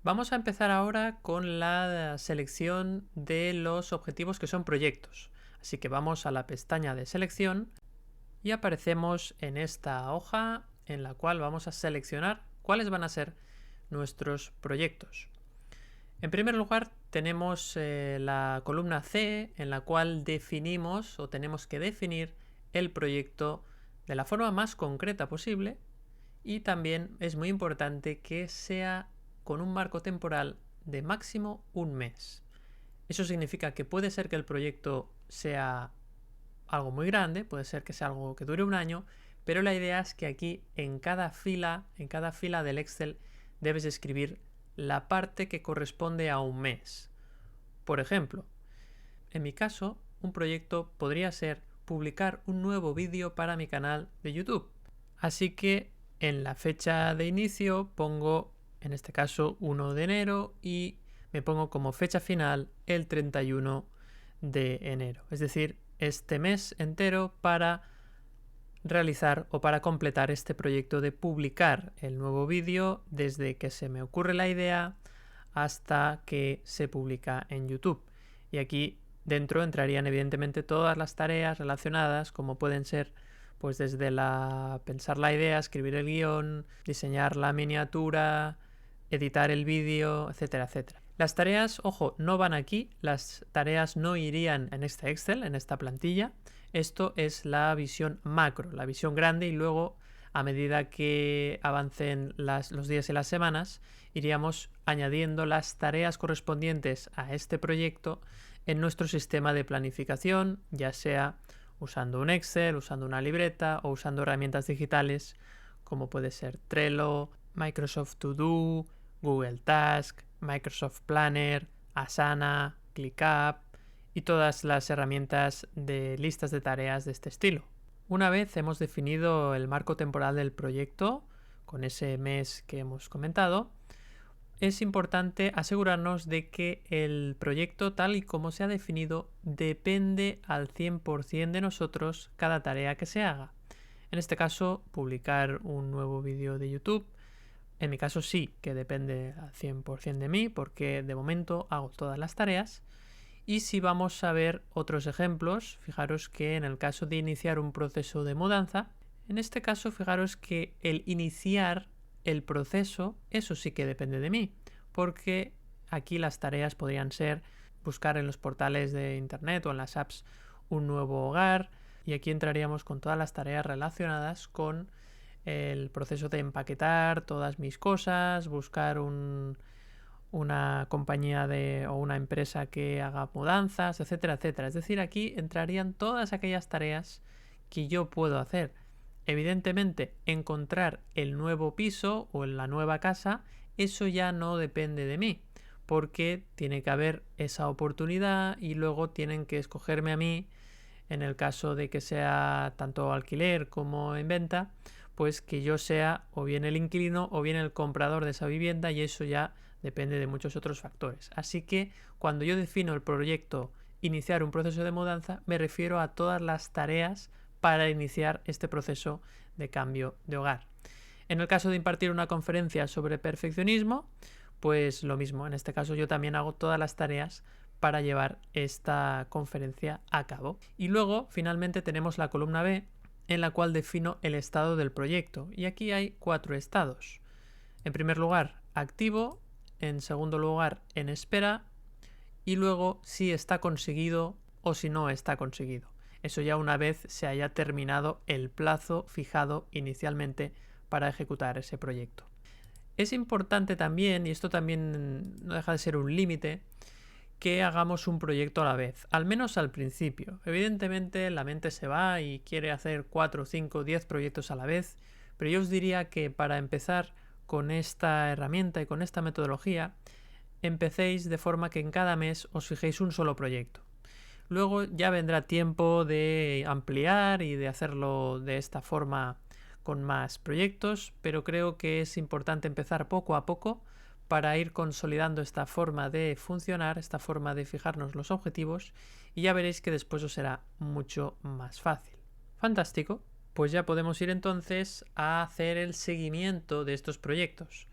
Vamos a empezar ahora con la selección de los objetivos que son proyectos. Así que vamos a la pestaña de selección y aparecemos en esta hoja en la cual vamos a seleccionar cuáles van a ser nuestros proyectos. En primer lugar tenemos la columna C en la cual definimos o tenemos que definir el proyecto de la forma más concreta posible y también es muy importante que sea con un marco temporal de máximo un mes. Eso significa que puede ser que el proyecto sea algo muy grande, puede ser que sea algo que dure un año, pero la idea es que aquí en cada fila del Excel debes escribir la parte que corresponde a un mes. Por ejemplo, en mi caso, un proyecto podría ser publicar un nuevo vídeo para mi canal de YouTube. Así que en la fecha de inicio pongo, en este caso, 1 de enero y me pongo como fecha final el 31 de enero. Es decir, este mes entero para realizar o para completar este proyecto de publicar el nuevo vídeo desde que se me ocurre la idea hasta que se publica en YouTube. Y aquí dentro entrarían evidentemente todas las tareas relacionadas, como pueden ser pues desde pensar la idea, escribir el guión, diseñar la miniatura, editar el vídeo, etcétera, etcétera. Las tareas, ojo, no van aquí, las tareas no irían en este Excel, en esta plantilla. Esto es la visión macro, la visión grande, y luego a medida que avancen los días y las semanas, iríamos añadiendo las tareas correspondientes a este proyecto en nuestro sistema de planificación, ya sea usando un Excel, usando una libreta o usando herramientas digitales como puede ser Trello, Microsoft To Do, Google Task, Microsoft Planner, Asana, ClickUp y todas las herramientas de listas de tareas de este estilo. Una vez hemos definido el marco temporal del proyecto, con ese mes que hemos comentado, es importante asegurarnos de que el proyecto tal y como se ha definido depende al 100% de nosotros cada tarea que se haga. En este caso, publicar un nuevo vídeo de YouTube. En mi caso sí que depende al 100% de mí porque de momento hago todas las tareas. Y si vamos a ver otros ejemplos, fijaros que en el caso de iniciar un proceso de mudanza, en este caso fijaros que el iniciar el proceso, eso sí que depende de mí, porque aquí las tareas podrían ser buscar en los portales de internet o en las apps un nuevo hogar, y aquí entraríamos con todas las tareas relacionadas con el proceso de empaquetar todas mis cosas, buscar una compañía o una empresa que haga mudanzas, etcétera, etcétera. Es decir, aquí entrarían todas aquellas tareas que yo puedo hacer. Evidentemente, encontrar el nuevo piso o la nueva casa, eso ya no depende de mí, porque tiene que haber esa oportunidad y luego tienen que escogerme a mí, en el caso de que sea tanto alquiler como en venta, pues que yo sea o bien el inquilino o bien el comprador de esa vivienda, y eso ya depende de muchos otros factores. Así que cuando yo defino el proyecto iniciar un proceso de mudanza, me refiero a todas las tareas para iniciar este proceso de cambio de hogar. En el caso de impartir una conferencia sobre perfeccionismo, pues lo mismo. En este caso yo también hago todas las tareas para llevar esta conferencia a cabo. Y luego, finalmente, tenemos la columna B, en la cual defino el estado del proyecto. Y aquí hay 4 estados. En primer lugar, activo. En segundo lugar, en espera. Y luego, si está conseguido o si no está conseguido. Eso ya una vez se haya terminado el plazo fijado inicialmente para ejecutar ese proyecto. Es importante también, y esto también no deja de ser un límite, que hagamos un proyecto a la vez, al menos al principio. Evidentemente la mente se va y quiere hacer 4, 5, 10 proyectos a la vez, pero yo os diría que para empezar con esta herramienta y con esta metodología, empecéis de forma que en cada mes os fijéis un solo proyecto. Luego ya vendrá tiempo de ampliar y de hacerlo de esta forma con más proyectos, pero creo que es importante empezar poco a poco para ir consolidando esta forma de funcionar, esta forma de fijarnos los objetivos, y ya veréis que después os será mucho más fácil. Fantástico, pues ya podemos ir entonces a hacer el seguimiento de estos proyectos.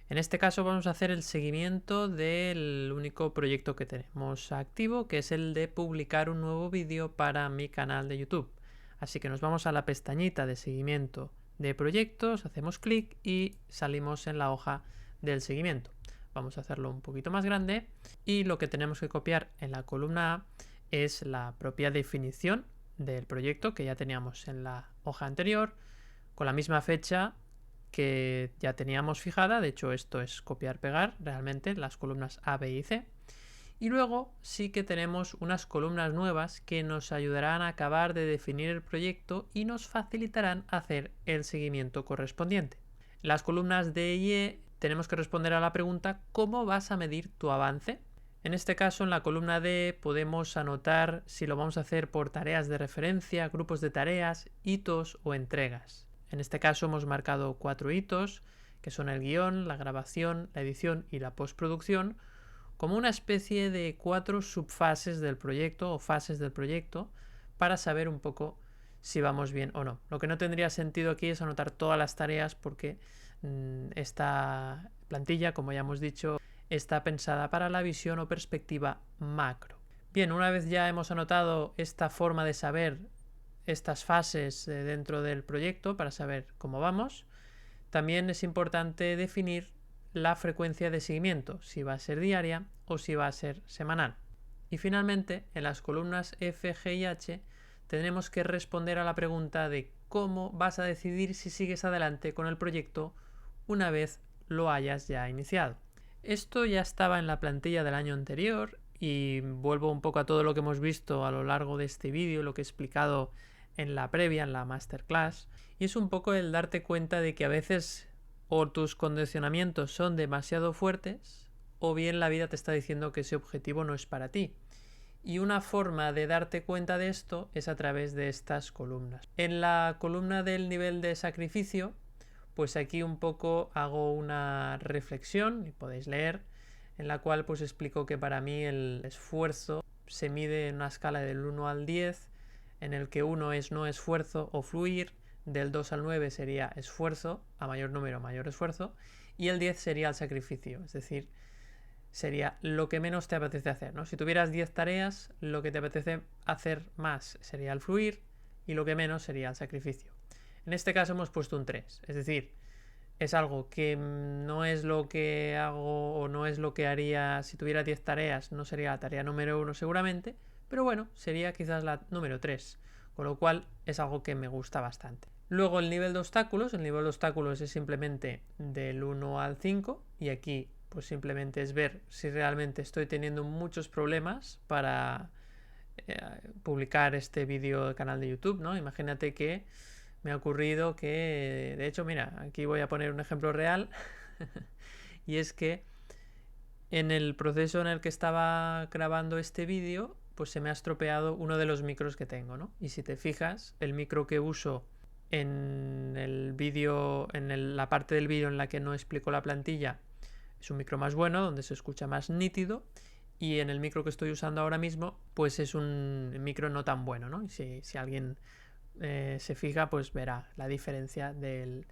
En este caso vamos a hacer el seguimiento del único proyecto que tenemos activo, que es el de publicar un nuevo vídeo para mi canal de YouTube. Así que nos vamos a la pestañita de seguimiento de proyectos, hacemos clic y salimos en la hoja del seguimiento. Vamos a hacerlo un poquito más grande y lo que tenemos que copiar en la columna A es la propia definición del proyecto que ya teníamos en la hoja anterior, con la misma fecha que ya teníamos fijada. De hecho, esto es copiar-pegar realmente las columnas A, B y C. Y luego sí que tenemos unas columnas nuevas que nos ayudarán a acabar de definir el proyecto y nos facilitarán hacer el seguimiento correspondiente. Las columnas D y E tenemos que responder a la pregunta ¿cómo vas a medir tu avance? En este caso, en la columna D podemos anotar si lo vamos a hacer por tareas de referencia, grupos de tareas, hitos o entregas. En este caso hemos marcado 4 hitos, que son el guión, la grabación, la edición y la postproducción, como una especie de 4 subfases del proyecto o fases del proyecto para saber un poco si vamos bien o no. Lo que no tendría sentido aquí es anotar todas las tareas porque esta plantilla, como ya hemos dicho, está pensada para la visión o perspectiva macro. Bien, una vez ya hemos anotado esta forma de saber estas fases dentro del proyecto para saber cómo vamos, también es importante definir la frecuencia de seguimiento, si va a ser diaria o si va a ser semanal. Y finalmente, en las columnas F, G y H, tendremos que responder a la pregunta de cómo vas a decidir si sigues adelante con el proyecto una vez lo hayas ya iniciado. Esto ya estaba en la plantilla del año anterior y vuelvo un poco a todo lo que hemos visto a lo largo de este vídeo, lo que he explicado en la previa, en la masterclass, y es un poco el darte cuenta de que a veces o tus condicionamientos son demasiado fuertes o bien la vida te está diciendo que ese objetivo no es para ti. Y una forma de darte cuenta de esto es a través de estas columnas. En la columna del nivel de sacrificio, pues aquí un poco hago una reflexión, y podéis leer, en la cual pues explico que para mí el esfuerzo se mide en una escala del 1 al 10, en el que 1 es no esfuerzo o fluir, del 2 al 9 sería esfuerzo, a mayor número mayor esfuerzo, y el 10 sería el sacrificio, es decir, sería lo que menos te apetece hacer, ¿no? Si tuvieras 10 tareas, lo que te apetece hacer más sería el fluir y lo que menos sería el sacrificio. En este caso hemos puesto un 3, es decir, es algo que no es lo que hago o no es lo que haría si tuviera 10 tareas, no sería la tarea número 1 seguramente, pero bueno, sería quizás la número 3, con lo cual es algo que me gusta bastante. Luego el nivel de obstáculos es simplemente del 1 al 5 y aquí pues simplemente es ver si realmente estoy teniendo muchos problemas para publicar este vídeo del canal de YouTube, ¿no? Imagínate que me ha ocurrido que, de hecho, mira, aquí voy a poner un ejemplo real y es que en el proceso en el que estaba grabando este vídeo, pues se me ha estropeado uno de los micros que tengo, ¿no? Y si te fijas, el micro que uso en el vídeo, la parte del vídeo en la que no explico la plantilla, es un micro más bueno, donde se escucha más nítido, y en el micro que estoy usando ahora mismo, pues es un micro no tan bueno, ¿no? Y si alguien se fija, pues verá la diferencia del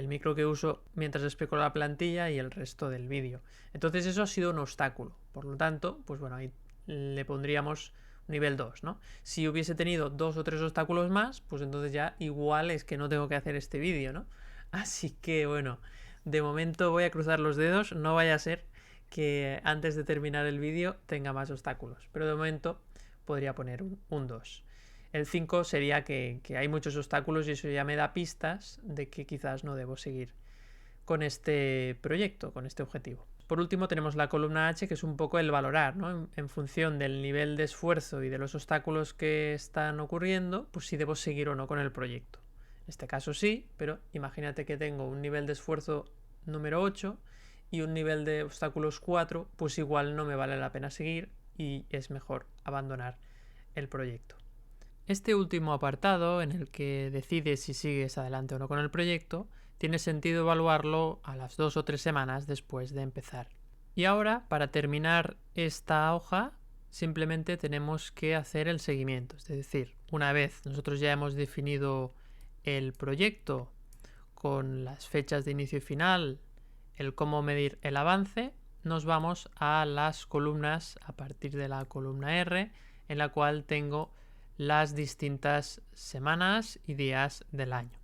micro que uso mientras explico la plantilla y el resto del vídeo. Entonces eso ha sido un obstáculo. Por lo tanto, pues bueno, ahí le pondríamos nivel 2, ¿no? Si hubiese tenido 2 o 3 obstáculos más, pues entonces ya igual es que no tengo que hacer este vídeo, ¿no? Así que bueno, de momento voy a cruzar los dedos, no vaya a ser que antes de terminar el vídeo tenga más obstáculos, pero de momento podría poner un 2. El 5 sería que hay muchos obstáculos y eso ya me da pistas de que quizás no debo seguir con este proyecto, con este objetivo. Por último tenemos la columna H, que es un poco el valorar, ¿no? En función del nivel de esfuerzo y de los obstáculos que están ocurriendo, pues si debo seguir o no con el proyecto. En este caso sí, pero imagínate que tengo un nivel de esfuerzo número 8 y un nivel de obstáculos 4, pues igual no me vale la pena seguir y es mejor abandonar el proyecto. Este último apartado, en el que decides si sigues adelante o no con el proyecto, tiene sentido evaluarlo a las 2 o 3 semanas después de empezar. Y ahora, para terminar esta hoja, simplemente tenemos que hacer el seguimiento. Es decir, una vez nosotros ya hemos definido el proyecto con las fechas de inicio y final, el cómo medir el avance, nos vamos a las columnas a partir de la columna R, en la cual tengo las distintas semanas y días del año.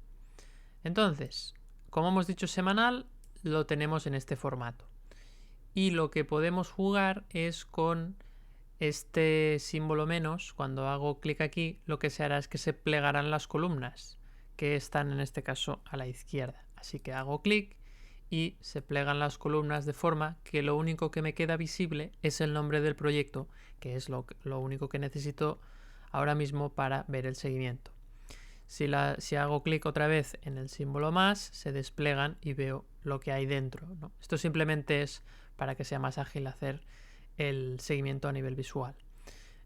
Entonces, como hemos dicho semanal, lo tenemos en este formato. Y lo que podemos jugar es con este símbolo menos. Cuando hago clic aquí, lo que se hará es que se plegarán las columnas, que están en este caso a la izquierda. Así que hago clic y se plegan las columnas de forma que lo único que me queda visible es el nombre del proyecto, que es lo único que necesito ahora mismo para ver el seguimiento. Si hago clic otra vez en el símbolo más, se desplegan y veo lo que hay dentro, ¿no? Esto simplemente es para que sea más ágil hacer el seguimiento a nivel visual.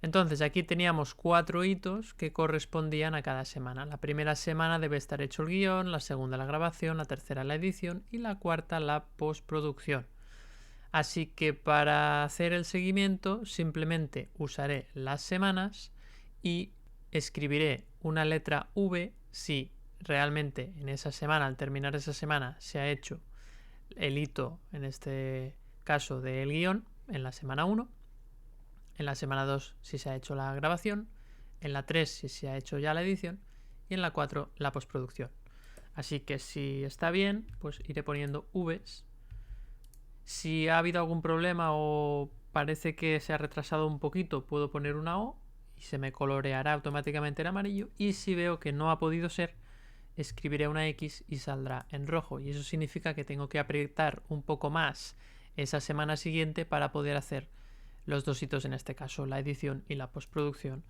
Entonces aquí teníamos 4 hitos que correspondían a cada semana. La primera semana debe estar hecho el guión, la segunda la grabación, la tercera la edición y la cuarta la postproducción. Así que para hacer el seguimiento simplemente usaré las semanas y escribiré una letra V si realmente en esa semana, al terminar esa semana, se ha hecho el hito, en este caso del guión, en la semana 1. En la semana 2 si se ha hecho la grabación, en la 3 si se ha hecho ya la edición y en la 4 la postproducción. Así que si está bien, pues iré poniendo Vs. Si ha habido algún problema o parece que se ha retrasado un poquito, puedo poner una O y se me coloreará automáticamente en amarillo. Y si veo que no ha podido ser, escribiré una X y saldrá en rojo. Y eso significa que tengo que apretar un poco más esa semana siguiente para poder hacer los 2 hitos, en este caso la edición y la postproducción,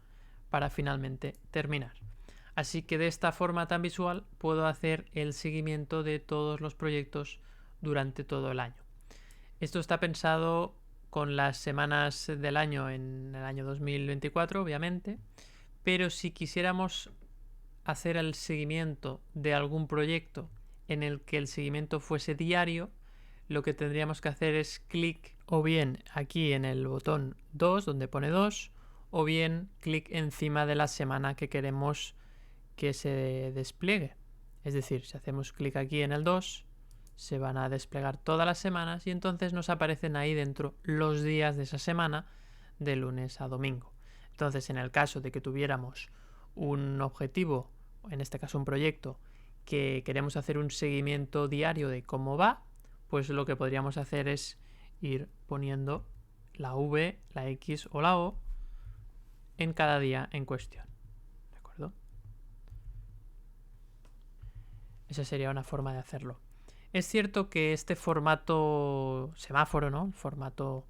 para finalmente terminar. Así que de esta forma tan visual puedo hacer el seguimiento de todos los proyectos durante todo el año. Esto está pensado con las semanas del año en el año 2024, obviamente, pero si quisiéramos hacer el seguimiento de algún proyecto en el que el seguimiento fuese diario, lo que tendríamos que hacer es clic o bien aquí en el botón 2 donde pone 2 o bien clic encima de la semana que queremos que se despliegue. Es decir, si hacemos clic aquí en el 2 se van a desplegar todas las semanas y entonces nos aparecen ahí dentro los días de esa semana de lunes a domingo. Entonces, en el caso de que tuviéramos un objetivo, en este caso un proyecto, que queremos hacer un seguimiento diario de cómo va, pues lo que podríamos hacer es ir poniendo la V, la X o la O en cada día en cuestión. ¿De acuerdo? Esa sería una forma de hacerlo. Es cierto que este formato semáforo, ¿no? El formato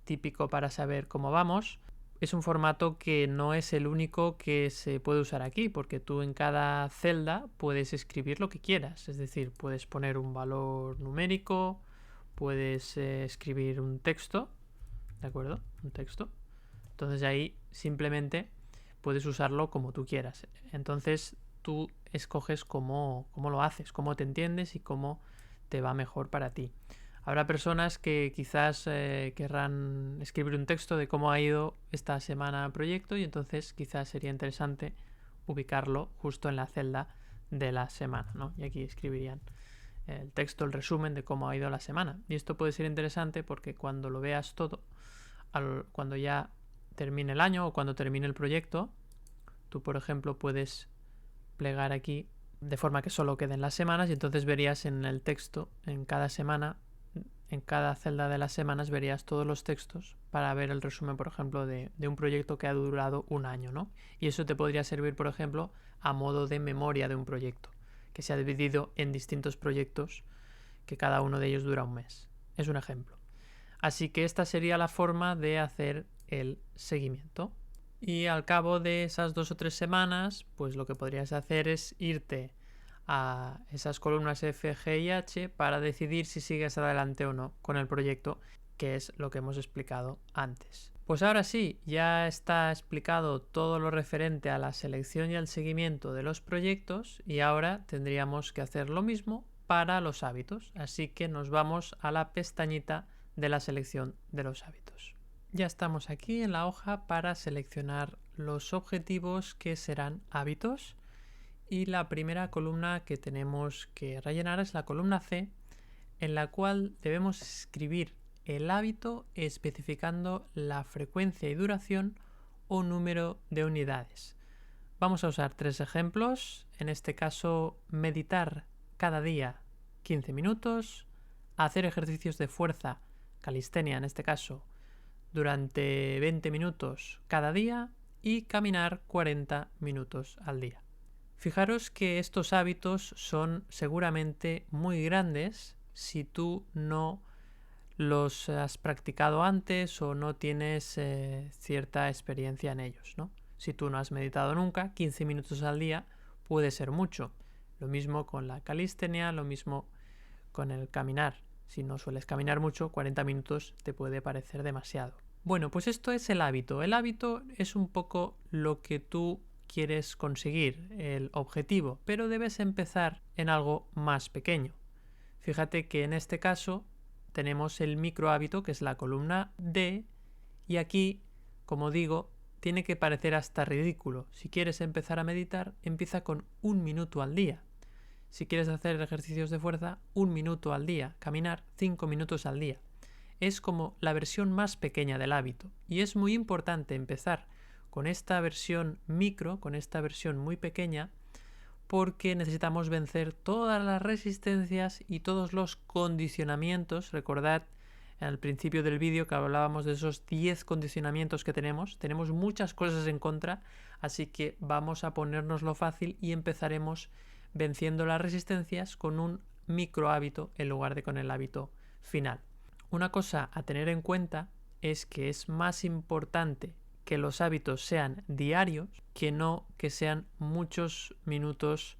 típico para saber cómo vamos, es un formato que no es el único que se puede usar aquí, porque tú en cada celda puedes escribir lo que quieras. Es decir, puedes poner un valor numérico, puedes escribir un texto, ¿de acuerdo? Un texto. Entonces ahí simplemente puedes usarlo como tú quieras. Entonces tú escoges cómo lo haces, cómo te entiendes y cómo te va mejor para ti. Habrá personas que quizás querrán escribir un texto de cómo ha ido esta semana el proyecto y entonces quizás sería interesante ubicarlo justo en la celda de la semana, ¿no? Y aquí escribirían el texto, el resumen de cómo ha ido la semana. Y esto puede ser interesante porque cuando lo veas todo, cuando ya termine el año o cuando termine el proyecto, tú, por ejemplo, puedes plegar aquí de forma que solo queden las semanas y entonces verías en el texto, en cada semana, en cada celda de las semanas verías todos los textos para ver el resumen, por ejemplo, de un proyecto que ha durado un año, ¿no? Y eso te podría servir, por ejemplo, a modo de memoria de un proyecto, que se ha dividido en distintos proyectos que cada uno de ellos dura un mes. Es un ejemplo. Así que esta sería la forma de hacer el seguimiento. Y al cabo de esas 2 o 3 semanas, pues lo que podrías hacer es irte a esas columnas F, G y H para decidir si sigues adelante o no con el proyecto, que es lo que hemos explicado antes. Pues ahora sí, ya está explicado todo lo referente a la selección y al seguimiento de los proyectos y ahora tendríamos que hacer lo mismo para los hábitos. Así que nos vamos a la pestañita de la selección de los hábitos. Ya estamos aquí en la hoja para seleccionar los objetivos que serán hábitos y la primera columna que tenemos que rellenar es la columna C, en la cual debemos escribir el hábito especificando la frecuencia y duración o número de unidades. Vamos a usar 3 ejemplos, en este caso meditar cada día 15 minutos, hacer ejercicios de fuerza, calistenia en este caso, durante 20 minutos cada día y caminar 40 minutos al día. Fijaros que estos hábitos son seguramente muy grandes si tú no los has practicado antes o no tienes cierta experiencia en ellos, ¿no? Si tú no has meditado nunca, 15 minutos al día puede ser mucho. Lo mismo con la calistenia, lo mismo con el caminar. Si no sueles caminar mucho, 40 minutos te puede parecer demasiado. Bueno, pues esto es el hábito. El hábito es un poco lo que tú quieres conseguir, el objetivo, pero debes empezar en algo más pequeño. Fíjate que en este caso tenemos el micro hábito, que es la columna D, y aquí, como digo, tiene que parecer hasta ridículo. Si quieres empezar a meditar, empieza con 1 minuto al día. Si quieres hacer ejercicios de fuerza, 1 minuto al día. Caminar, 5 minutos al día. Es como la versión más pequeña del hábito. Y es muy importante empezar con esta versión micro, con esta versión muy pequeña, porque necesitamos vencer todas las resistencias y todos los condicionamientos. Recordad al principio del vídeo que hablábamos de esos 10 condicionamientos que tenemos. Tenemos muchas cosas en contra, así que vamos a ponérnoslo fácil y empezaremos venciendo las resistencias con un micro hábito en lugar de con el hábito final. Una cosa a tener en cuenta es que es más importante que los hábitos sean diarios que no que sean muchos minutos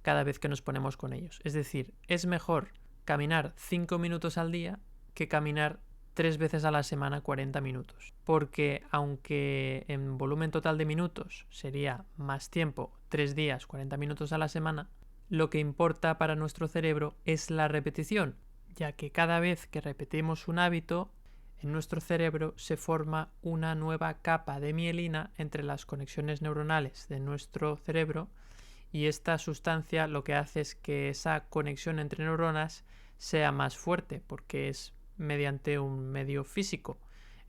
cada vez que nos ponemos con ellos. Es decir, es mejor caminar 5 minutos al día que caminar 3 veces a la semana 40 minutos. Porque aunque en volumen total de minutos sería más tiempo, 3 días, 40 minutos a la semana, lo que importa para nuestro cerebro es la repetición, ya que cada vez que repetimos un hábito, en nuestro cerebro se forma una nueva capa de mielina entre las conexiones neuronales de nuestro cerebro y esta sustancia lo que hace es que esa conexión entre neuronas sea más fuerte porque es mediante un medio físico.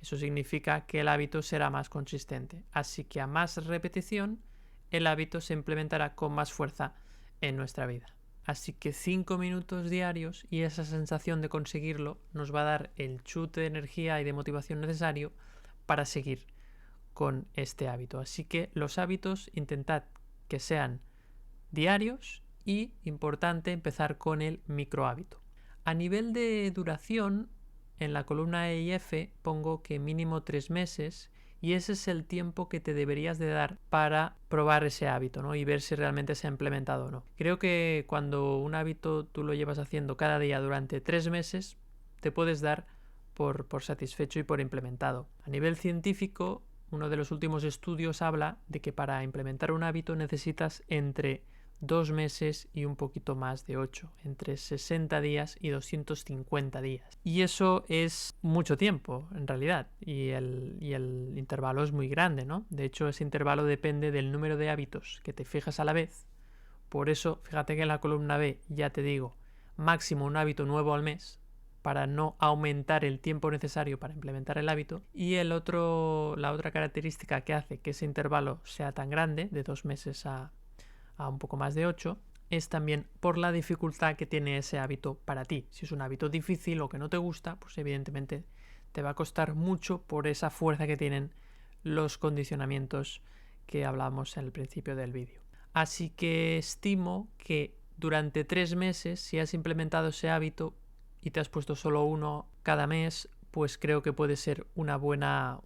Eso significa que el hábito será más consistente. Así que a más repetición, el hábito se implementará con más fuerza en nuestra vida. Así que 5 minutos diarios y esa sensación de conseguirlo nos va a dar el chute de energía y de motivación necesario para seguir con este hábito. Así que los hábitos intentad que sean diarios y, importante, empezar con el micro hábito. A nivel de duración, en la columna E y F pongo que mínimo 3 meses y ese es el tiempo que te deberías de dar para probar ese hábito, ¿no? Y ver si realmente se ha implementado o no. Creo que cuando un hábito tú lo llevas haciendo cada día durante 3 meses, te puedes dar por satisfecho y por implementado. A nivel científico, uno de los últimos estudios habla de que para implementar un hábito necesitas entre 2 meses y un poquito más de 8, entre 60 días y 250 días. Y eso es mucho tiempo, en realidad, y el intervalo es muy grande, ¿no? De hecho, ese intervalo depende del número de hábitos que te fijas a la vez. Por eso, fíjate que en la columna B ya te digo, máximo un hábito nuevo al mes, para no aumentar el tiempo necesario para implementar el hábito. Y la otra característica que hace que ese intervalo sea tan grande, de 2 meses a un poco más de 8, es también por la dificultad que tiene ese hábito para ti. Si es un hábito difícil o que no te gusta, pues evidentemente te va a costar mucho por esa fuerza que tienen los condicionamientos que hablamos en el principio del vídeo. Así que estimo que durante 3 meses, si has implementado ese hábito y te has puesto solo uno cada mes, pues creo que puede ser una buena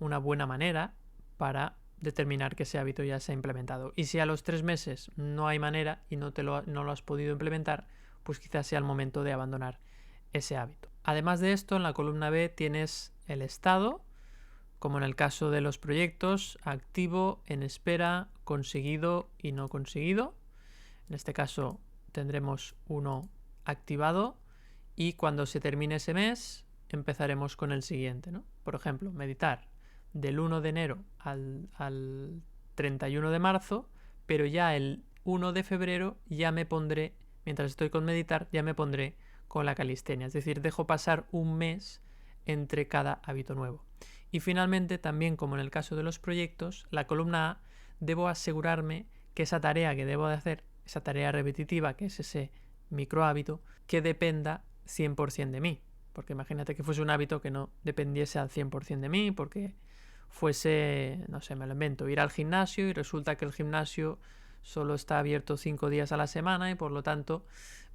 manera para determinar que ese hábito ya se ha implementado. Y si a los 3 meses no hay manera y no lo has podido implementar, pues quizás sea el momento de abandonar ese hábito. Además de esto, en la columna B tienes el estado, como en el caso de los proyectos: activo, en espera, conseguido y no conseguido. En este caso tendremos uno activado y cuando se termine ese mes empezaremos con el siguiente, ¿no? Por ejemplo, meditar del 1 de enero al 31 de marzo, pero ya el 1 de febrero ya me pondré, mientras estoy con meditar, ya me pondré con la calistenia. Es decir, dejo pasar un mes entre cada hábito nuevo. Y finalmente, también como en el caso de los proyectos, la columna A, debo asegurarme que esa tarea que debo de hacer, esa tarea repetitiva, que es ese micro hábito, que dependa 100% de mí. Porque imagínate que fuese un hábito que no dependiese al 100% de mí, porque fuese, no sé, me lo invento, ir al gimnasio y resulta que el gimnasio solo está abierto 5 días a la semana y por lo tanto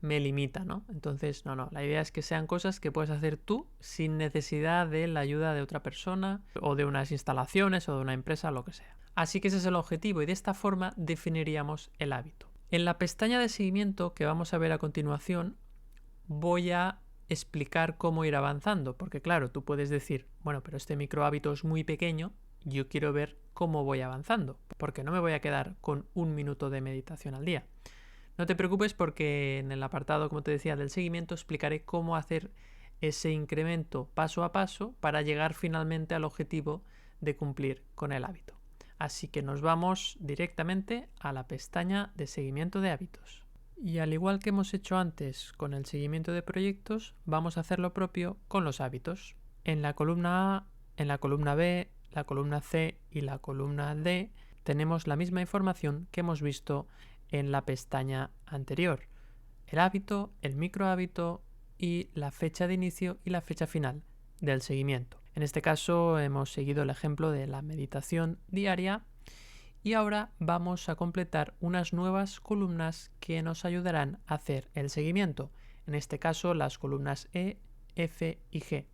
me limita, ¿no? Entonces, no, la idea es que sean cosas que puedes hacer tú sin necesidad de la ayuda de otra persona o de unas instalaciones o de una empresa o lo que sea. Así que ese es el objetivo y de esta forma definiríamos el hábito. En la pestaña de seguimiento que vamos a ver a continuación voy a explicar cómo ir avanzando, porque claro, tú puedes decir, bueno, pero este micro hábito es muy pequeño, yo quiero ver cómo voy avanzando, porque no me voy a quedar con 1 minuto de meditación al día. No te preocupes porque en el apartado, como te decía, del seguimiento explicaré cómo hacer ese incremento paso a paso para llegar finalmente al objetivo de cumplir con el hábito. Así que nos vamos directamente a la pestaña de seguimiento de hábitos. Y al igual que hemos hecho antes con el seguimiento de proyectos, vamos a hacer lo propio con los hábitos. En la columna A, en la columna B, la columna C y la columna D tenemos la misma información que hemos visto en la pestaña anterior. El hábito, el micro hábito y la fecha de inicio y la fecha final del seguimiento. En este caso hemos seguido el ejemplo de la meditación diaria y ahora vamos a completar unas nuevas columnas que nos ayudarán a hacer el seguimiento. En este caso las columnas E, F y G.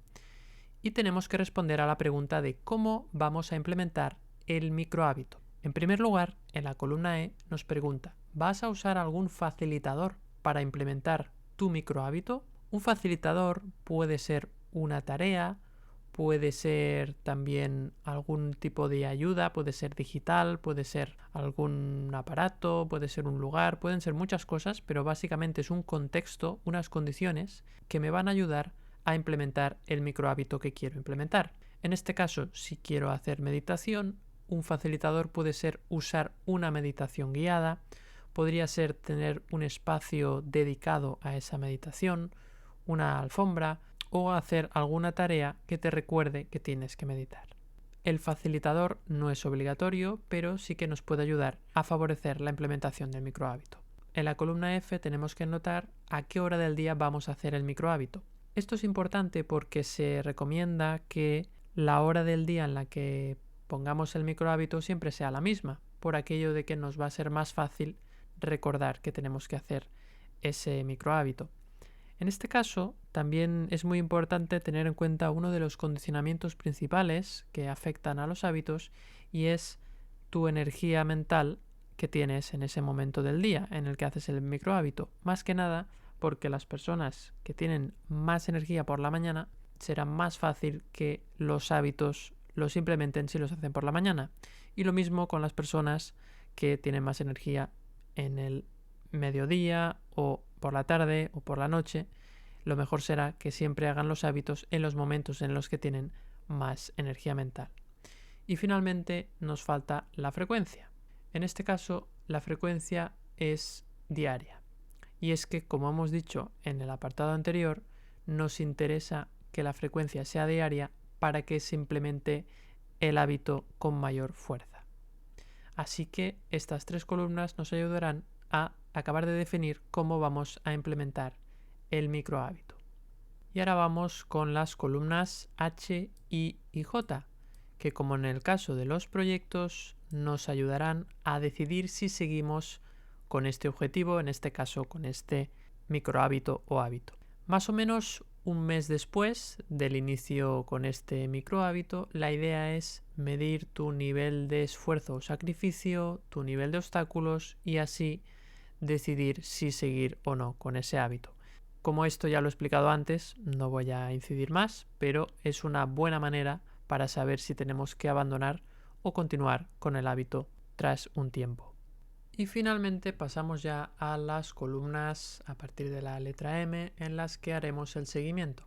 Y tenemos que responder a la pregunta de cómo vamos a implementar el micro hábito. En primer lugar, en la columna E nos pregunta, ¿vas a usar algún facilitador para implementar tu micro hábito? Un facilitador puede ser una tarea, puede ser también algún tipo de ayuda, puede ser digital, puede ser algún aparato, puede ser un lugar, pueden ser muchas cosas, pero básicamente es un contexto, unas condiciones que me van a ayudar a implementar el micro hábito que quiero implementar. En este caso, si quiero hacer meditación, un facilitador puede ser usar una meditación guiada, podría ser tener un espacio dedicado a esa meditación, una alfombra o hacer alguna tarea que te recuerde que tienes que meditar. El facilitador no es obligatorio, pero sí que nos puede ayudar a favorecer la implementación del micro hábito. En la columna F tenemos que anotar a qué hora del día vamos a hacer el micro hábito. Esto es importante porque se recomienda que la hora del día en la que pongamos el micro hábito siempre sea la misma, por aquello de que nos va a ser más fácil recordar que tenemos que hacer ese micro hábito. En este caso, también es muy importante tener en cuenta uno de los condicionamientos principales que afectan a los hábitos y es tu energía mental que tienes en ese momento del día en el que haces el micro hábito. Más que nada porque las personas que tienen más energía por la mañana será más fácil que los hábitos los implementen si los hacen por la mañana. Y lo mismo con las personas que tienen más energía en el mediodía o por la tarde o por la noche. Lo mejor será que siempre hagan los hábitos en los momentos en los que tienen más energía mental. Y finalmente nos falta la frecuencia. En este caso, la frecuencia es diaria. Y es que, como hemos dicho en el apartado anterior, nos interesa que la frecuencia sea diaria para que se implemente el hábito con mayor fuerza. Así que estas 3 columnas nos ayudarán a acabar de definir cómo vamos a implementar el micro hábito. Y ahora vamos con las columnas H, I y J, que como en el caso de los proyectos nos ayudarán a decidir si seguimos con este objetivo, en este caso con este micro hábito o hábito. Más o menos un mes después del inicio con este micro hábito, la idea es medir tu nivel de esfuerzo o sacrificio, tu nivel de obstáculos y así decidir si seguir o no con ese hábito. Como esto ya lo he explicado antes, no voy a incidir más, pero es una buena manera para saber si tenemos que abandonar o continuar con el hábito tras un tiempo. Y finalmente pasamos ya a las columnas a partir de la letra M en las que haremos el seguimiento.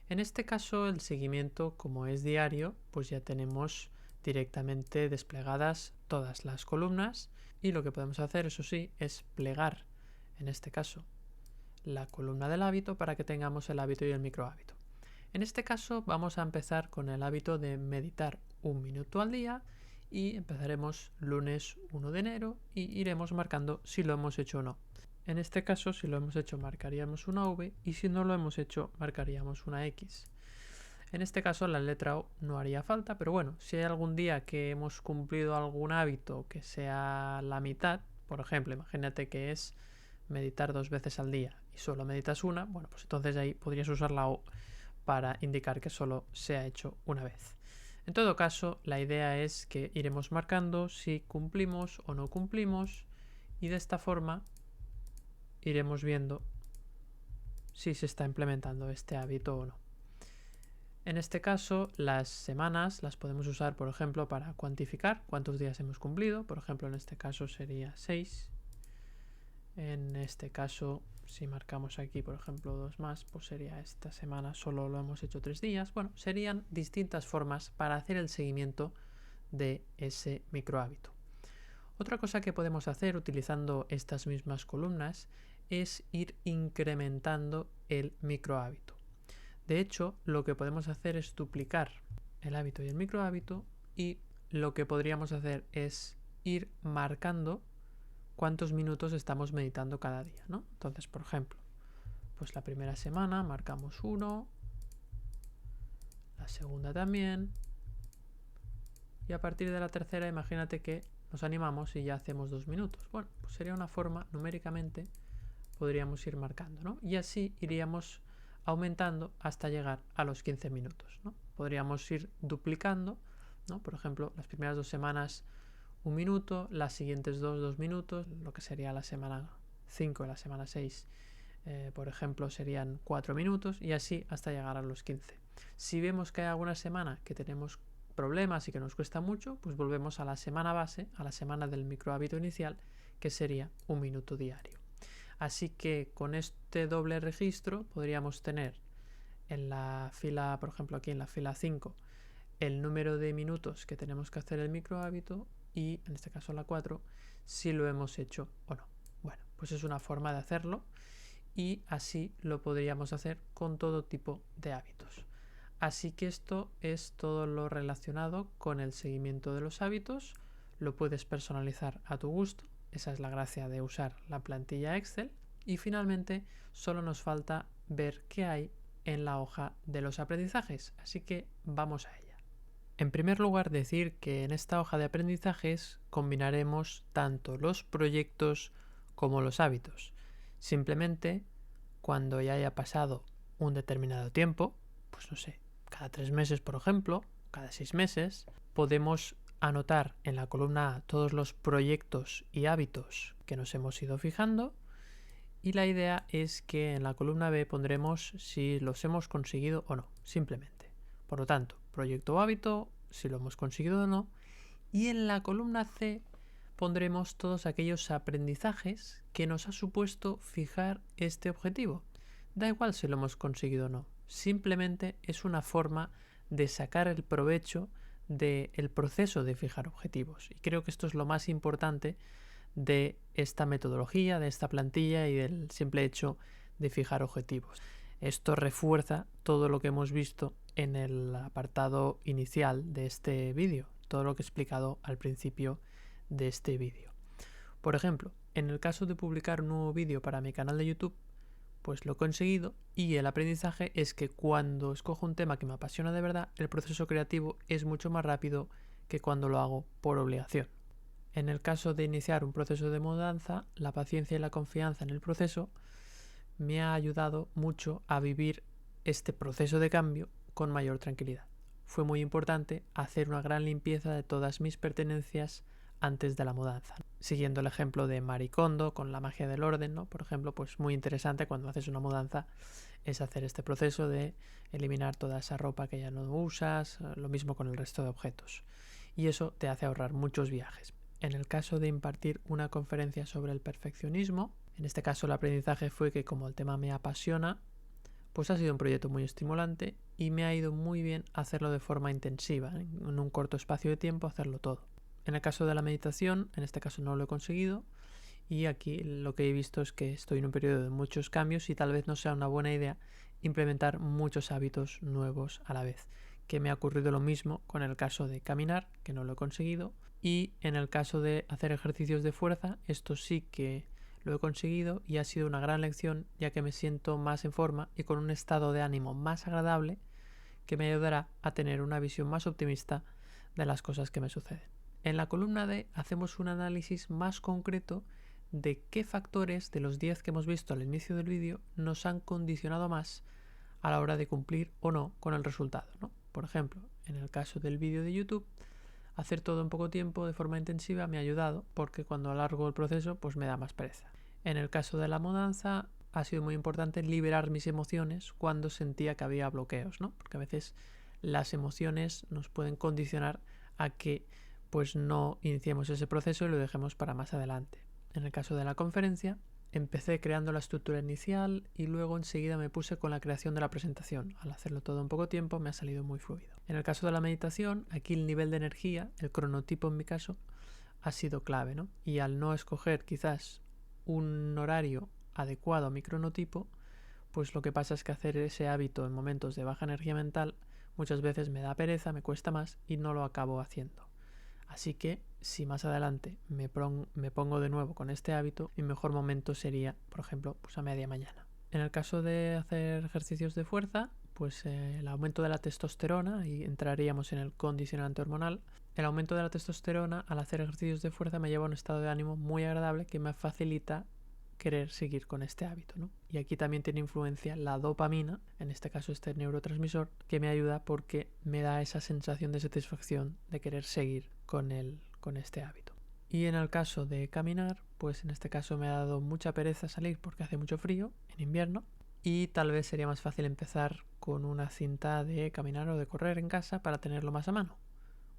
En este caso el seguimiento, como es diario, pues ya tenemos directamente desplegadas todas las columnas y lo que podemos hacer, eso sí, es plegar, en este caso, la columna del hábito para que tengamos el hábito y el micro hábito. En este caso vamos a empezar con el hábito de meditar 1 minuto al día y empezaremos lunes 1 de enero y iremos marcando si lo hemos hecho o no. En este caso, si lo hemos hecho, marcaríamos una V y si no lo hemos hecho, marcaríamos una X. En este caso, la letra O no haría falta, pero bueno, si hay algún día que hemos cumplido algún hábito que sea la mitad, Por ejemplo, imagínate que es meditar 2 veces al día y solo meditas una, bueno, pues entonces ahí podrías usar la O para indicar que solo se ha hecho una vez. En todo caso, la idea es que iremos marcando si cumplimos o no cumplimos y de esta forma iremos viendo si se está implementando este hábito o no. En este caso, las semanas las podemos usar, por ejemplo, para cuantificar cuántos días hemos cumplido. Por ejemplo, en este caso sería 6. En este caso, si marcamos aquí, por ejemplo, 2 más, pues sería esta semana solo lo hemos hecho 3 días. Bueno, serían distintas formas para hacer el seguimiento de ese microhábito. Otra cosa que podemos hacer utilizando estas mismas columnas es ir incrementando el microhábito. De hecho, lo que podemos hacer es duplicar el hábito y el microhábito, y lo que podríamos hacer es ir marcando cuántos minutos estamos meditando cada día, ¿no? Entonces, por ejemplo, pues la primera semana marcamos 1, la segunda también, y a partir de la tercera imagínate que nos animamos y ya hacemos 2 minutos. Bueno, pues sería una forma, numéricamente, podríamos ir marcando, ¿no? Y así iríamos aumentando hasta llegar a los 15 minutos, ¿no? Podríamos ir duplicando, ¿no? Por ejemplo, las primeras 2 semanas 1 minuto, las siguientes 2 minutos, lo que sería la semana 5 y la semana 6, por ejemplo, serían 4 minutos y así hasta llegar a los 15. Si vemos que hay alguna semana que tenemos problemas y que nos cuesta mucho, pues volvemos a la semana base, a la semana del microhábito inicial, que sería 1 minuto diario. Así que con este doble registro podríamos tener en la fila, por ejemplo aquí en la fila 5, el número de minutos que tenemos que hacer el microhábito y en este caso la 4, si lo hemos hecho o no. Bueno, pues es una forma de hacerlo y así lo podríamos hacer con todo tipo de hábitos. Así que esto es todo lo relacionado con el seguimiento de los hábitos. Lo puedes personalizar a tu gusto. Esa es la gracia de usar la plantilla Excel. Y finalmente solo nos falta ver qué hay en la hoja de los aprendizajes. Así que vamos a ella. En primer lugar, decir que en esta hoja de aprendizajes combinaremos tanto los proyectos como los hábitos. Simplemente, cuando ya haya pasado un determinado tiempo, pues no sé, cada 3 meses, por ejemplo, cada 6 meses, podemos anotar en la columna A todos los proyectos y hábitos que nos hemos ido fijando, y la idea es que en la columna B pondremos si los hemos conseguido o no, simplemente. Por lo tanto, proyecto o hábito, si lo hemos conseguido o no, y en la columna C pondremos todos aquellos aprendizajes que nos ha supuesto fijar este objetivo. Da igual si lo hemos conseguido o no, simplemente es una forma de sacar el provecho del proceso de fijar objetivos. Y creo que esto es lo más importante de esta metodología, de esta plantilla y del simple hecho de fijar objetivos. Esto refuerza todo lo que hemos visto en el apartado inicial de este vídeo, todo lo que he explicado al principio de este vídeo. Por ejemplo, en el caso de publicar un nuevo vídeo para mi canal de YouTube, pues lo he conseguido, y el aprendizaje es que cuando escojo un tema que me apasiona de verdad, el proceso creativo es mucho más rápido que cuando lo hago por obligación. En el caso de iniciar un proceso de mudanza, la paciencia y la confianza en el proceso me ha ayudado mucho a vivir este proceso de cambio con mayor tranquilidad. Fue muy importante hacer una gran limpieza de todas mis pertenencias antes de la mudanza. Siguiendo el ejemplo de Marie Kondo con la magia del orden, ¿no? Por ejemplo, pues muy interesante cuando haces una mudanza es hacer este proceso de eliminar toda esa ropa que ya no usas, lo mismo con el resto de objetos. Y eso te hace ahorrar muchos viajes. En el caso de impartir una conferencia sobre el perfeccionismo, en este caso el aprendizaje fue que como el tema me apasiona, pues ha sido un proyecto muy estimulante y me ha ido muy bien hacerlo de forma intensiva, en un corto espacio de tiempo hacerlo todo. En el caso de la meditación, en este caso no lo he conseguido, y aquí lo que he visto es que estoy en un periodo de muchos cambios y tal vez no sea una buena idea implementar muchos hábitos nuevos a la vez. Que me ha ocurrido lo mismo con el caso de caminar, que no lo he conseguido, y en el caso de hacer ejercicios de fuerza, esto sí que lo he conseguido y ha sido una gran lección, ya que me siento más en forma y con un estado de ánimo más agradable que me ayudará a tener una visión más optimista de las cosas que me suceden. En la columna D hacemos un análisis más concreto de qué factores de los 10 que hemos visto al inicio del vídeo nos han condicionado más a la hora de cumplir o no con el resultado, ¿no? Por ejemplo, en el caso del vídeo de YouTube, hacer todo en poco tiempo de forma intensiva me ha ayudado porque cuando alargo el proceso pues me da más pereza. En el caso de la mudanza ha sido muy importante liberar mis emociones cuando sentía que había bloqueos, ¿no? Porque a veces las emociones nos pueden condicionar a que pues no iniciemos ese proceso y lo dejemos para más adelante. En el caso de la conferencia, empecé creando la estructura inicial y luego enseguida me puse con la creación de la presentación. Al hacerlo todo en poco tiempo me ha salido muy fluido. En el caso de la meditación, aquí el nivel de energía, el cronotipo en mi caso, ha sido clave, ¿no? Y al no escoger quizás un horario adecuado a mi cronotipo, pues lo que pasa es que hacer ese hábito en momentos de baja energía mental muchas veces me da pereza, me cuesta más y no lo acabo haciendo. Así que si más adelante me pongo de nuevo con este hábito, mi mejor momento sería, por ejemplo, pues a media mañana. En el caso de hacer ejercicios de fuerza, pues el aumento de la testosterona, y entraríamos en el condicionante hormonal, el aumento de la testosterona al hacer ejercicios de fuerza me lleva a un estado de ánimo muy agradable que me facilita querer seguir con este hábito, ¿no? Y aquí también tiene influencia la dopamina, en este caso este neurotransmisor, que me ayuda porque me da esa sensación de satisfacción de querer seguir con este hábito. Y en el caso de caminar, pues en este caso me ha dado mucha pereza salir porque hace mucho frío en invierno y tal vez sería más fácil empezar con una cinta de caminar o de correr en casa para tenerlo más a mano.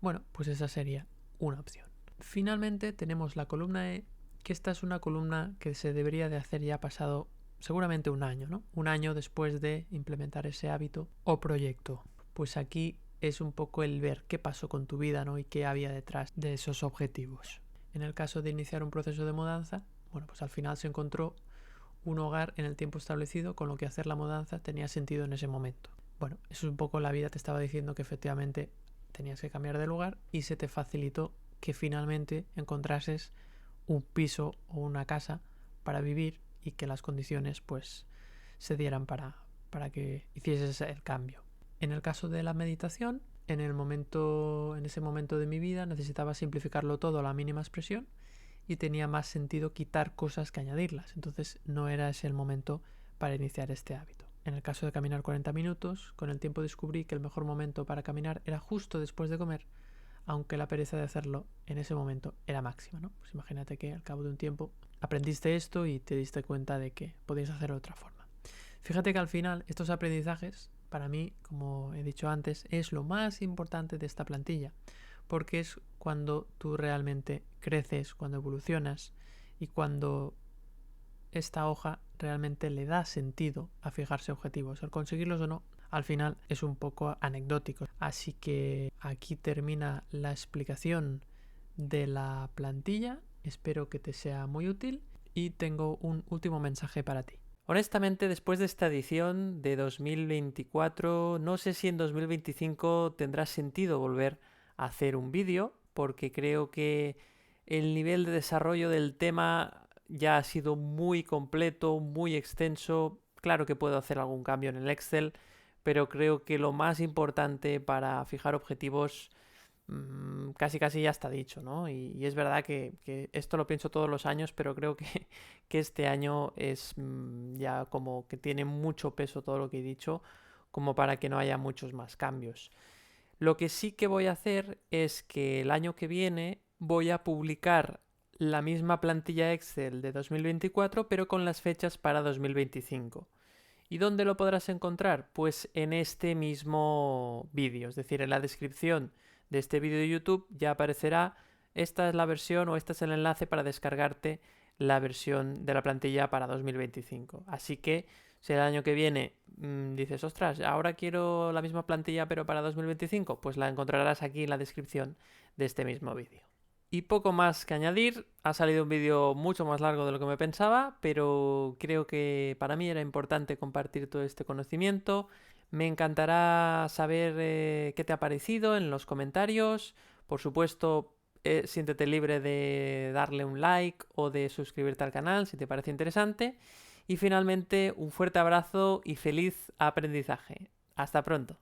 Bueno, pues esa sería una opción. Finalmente tenemos la columna E, que esta es una columna que se debería de hacer ya pasado seguramente un año, ¿no? Un año después de implementar ese hábito o proyecto. Pues aquí es un poco el ver qué pasó con tu vida, ¿no? Y qué había detrás de esos objetivos. En el caso de iniciar un proceso de mudanza, bueno, pues al final se encontró un hogar en el tiempo establecido, con lo que hacer la mudanza tenía sentido en ese momento. Bueno, eso es un poco la vida te estaba diciendo que efectivamente tenías que cambiar de lugar y se te facilitó que finalmente encontrases un piso o una casa para vivir y que las condiciones pues se dieran para que hicieses el cambio. En el caso de la meditación, en ese momento de mi vida necesitaba simplificarlo todo a la mínima expresión y tenía más sentido quitar cosas que añadirlas. Entonces no era ese el momento para iniciar este hábito. En el caso de caminar 40 minutos, con el tiempo descubrí que el mejor momento para caminar era justo después de comer, aunque la pereza de hacerlo en ese momento era máxima, ¿no? Pues imagínate que al cabo de un tiempo aprendiste esto y te diste cuenta de que podías hacerlo de otra forma. Fíjate que al final estos aprendizajes, para mí, como he dicho antes, es lo más importante de esta plantilla, porque es cuando tú realmente creces, cuando evolucionas y cuando esta hoja realmente le da sentido a fijarse objetivos. Al conseguirlos o no, al final es un poco anecdótico. Así que aquí termina la explicación de la plantilla. Espero que te sea muy útil y tengo un último mensaje para ti. Honestamente, después de esta edición de 2024, no sé si en 2025 tendrá sentido volver a hacer un vídeo, porque creo que el nivel de desarrollo del tema ya ha sido muy completo, muy extenso. Claro que puedo hacer algún cambio en el Excel, pero creo que lo más importante para fijar objetivos casi ya está dicho, ¿no? Y es verdad que esto lo pienso todos los años, pero creo que este año es ya como que tiene mucho peso todo lo que he dicho, como para que no haya muchos más cambios. Lo que sí que voy a hacer es que el año que viene voy a publicar la misma plantilla Excel de 2024, pero con las fechas para 2025. ¿Y dónde lo podrás encontrar? Pues en este mismo vídeo, es decir, en la descripción de este vídeo de YouTube ya aparecerá esta es la versión o este es el enlace para descargarte la versión de la plantilla para 2025. Así que si el año que viene dices, ostras, ahora quiero la misma plantilla pero para 2025, pues la encontrarás aquí en la descripción de este mismo vídeo. Y poco más que añadir, ha salido un vídeo mucho más largo de lo que me pensaba, pero creo que para mí era importante compartir todo este conocimiento. Me encantará saber qué te ha parecido en los comentarios. Por supuesto, siéntete libre de darle un like o de suscribirte al canal si te parece interesante. Y finalmente, un fuerte abrazo y feliz aprendizaje. Hasta pronto.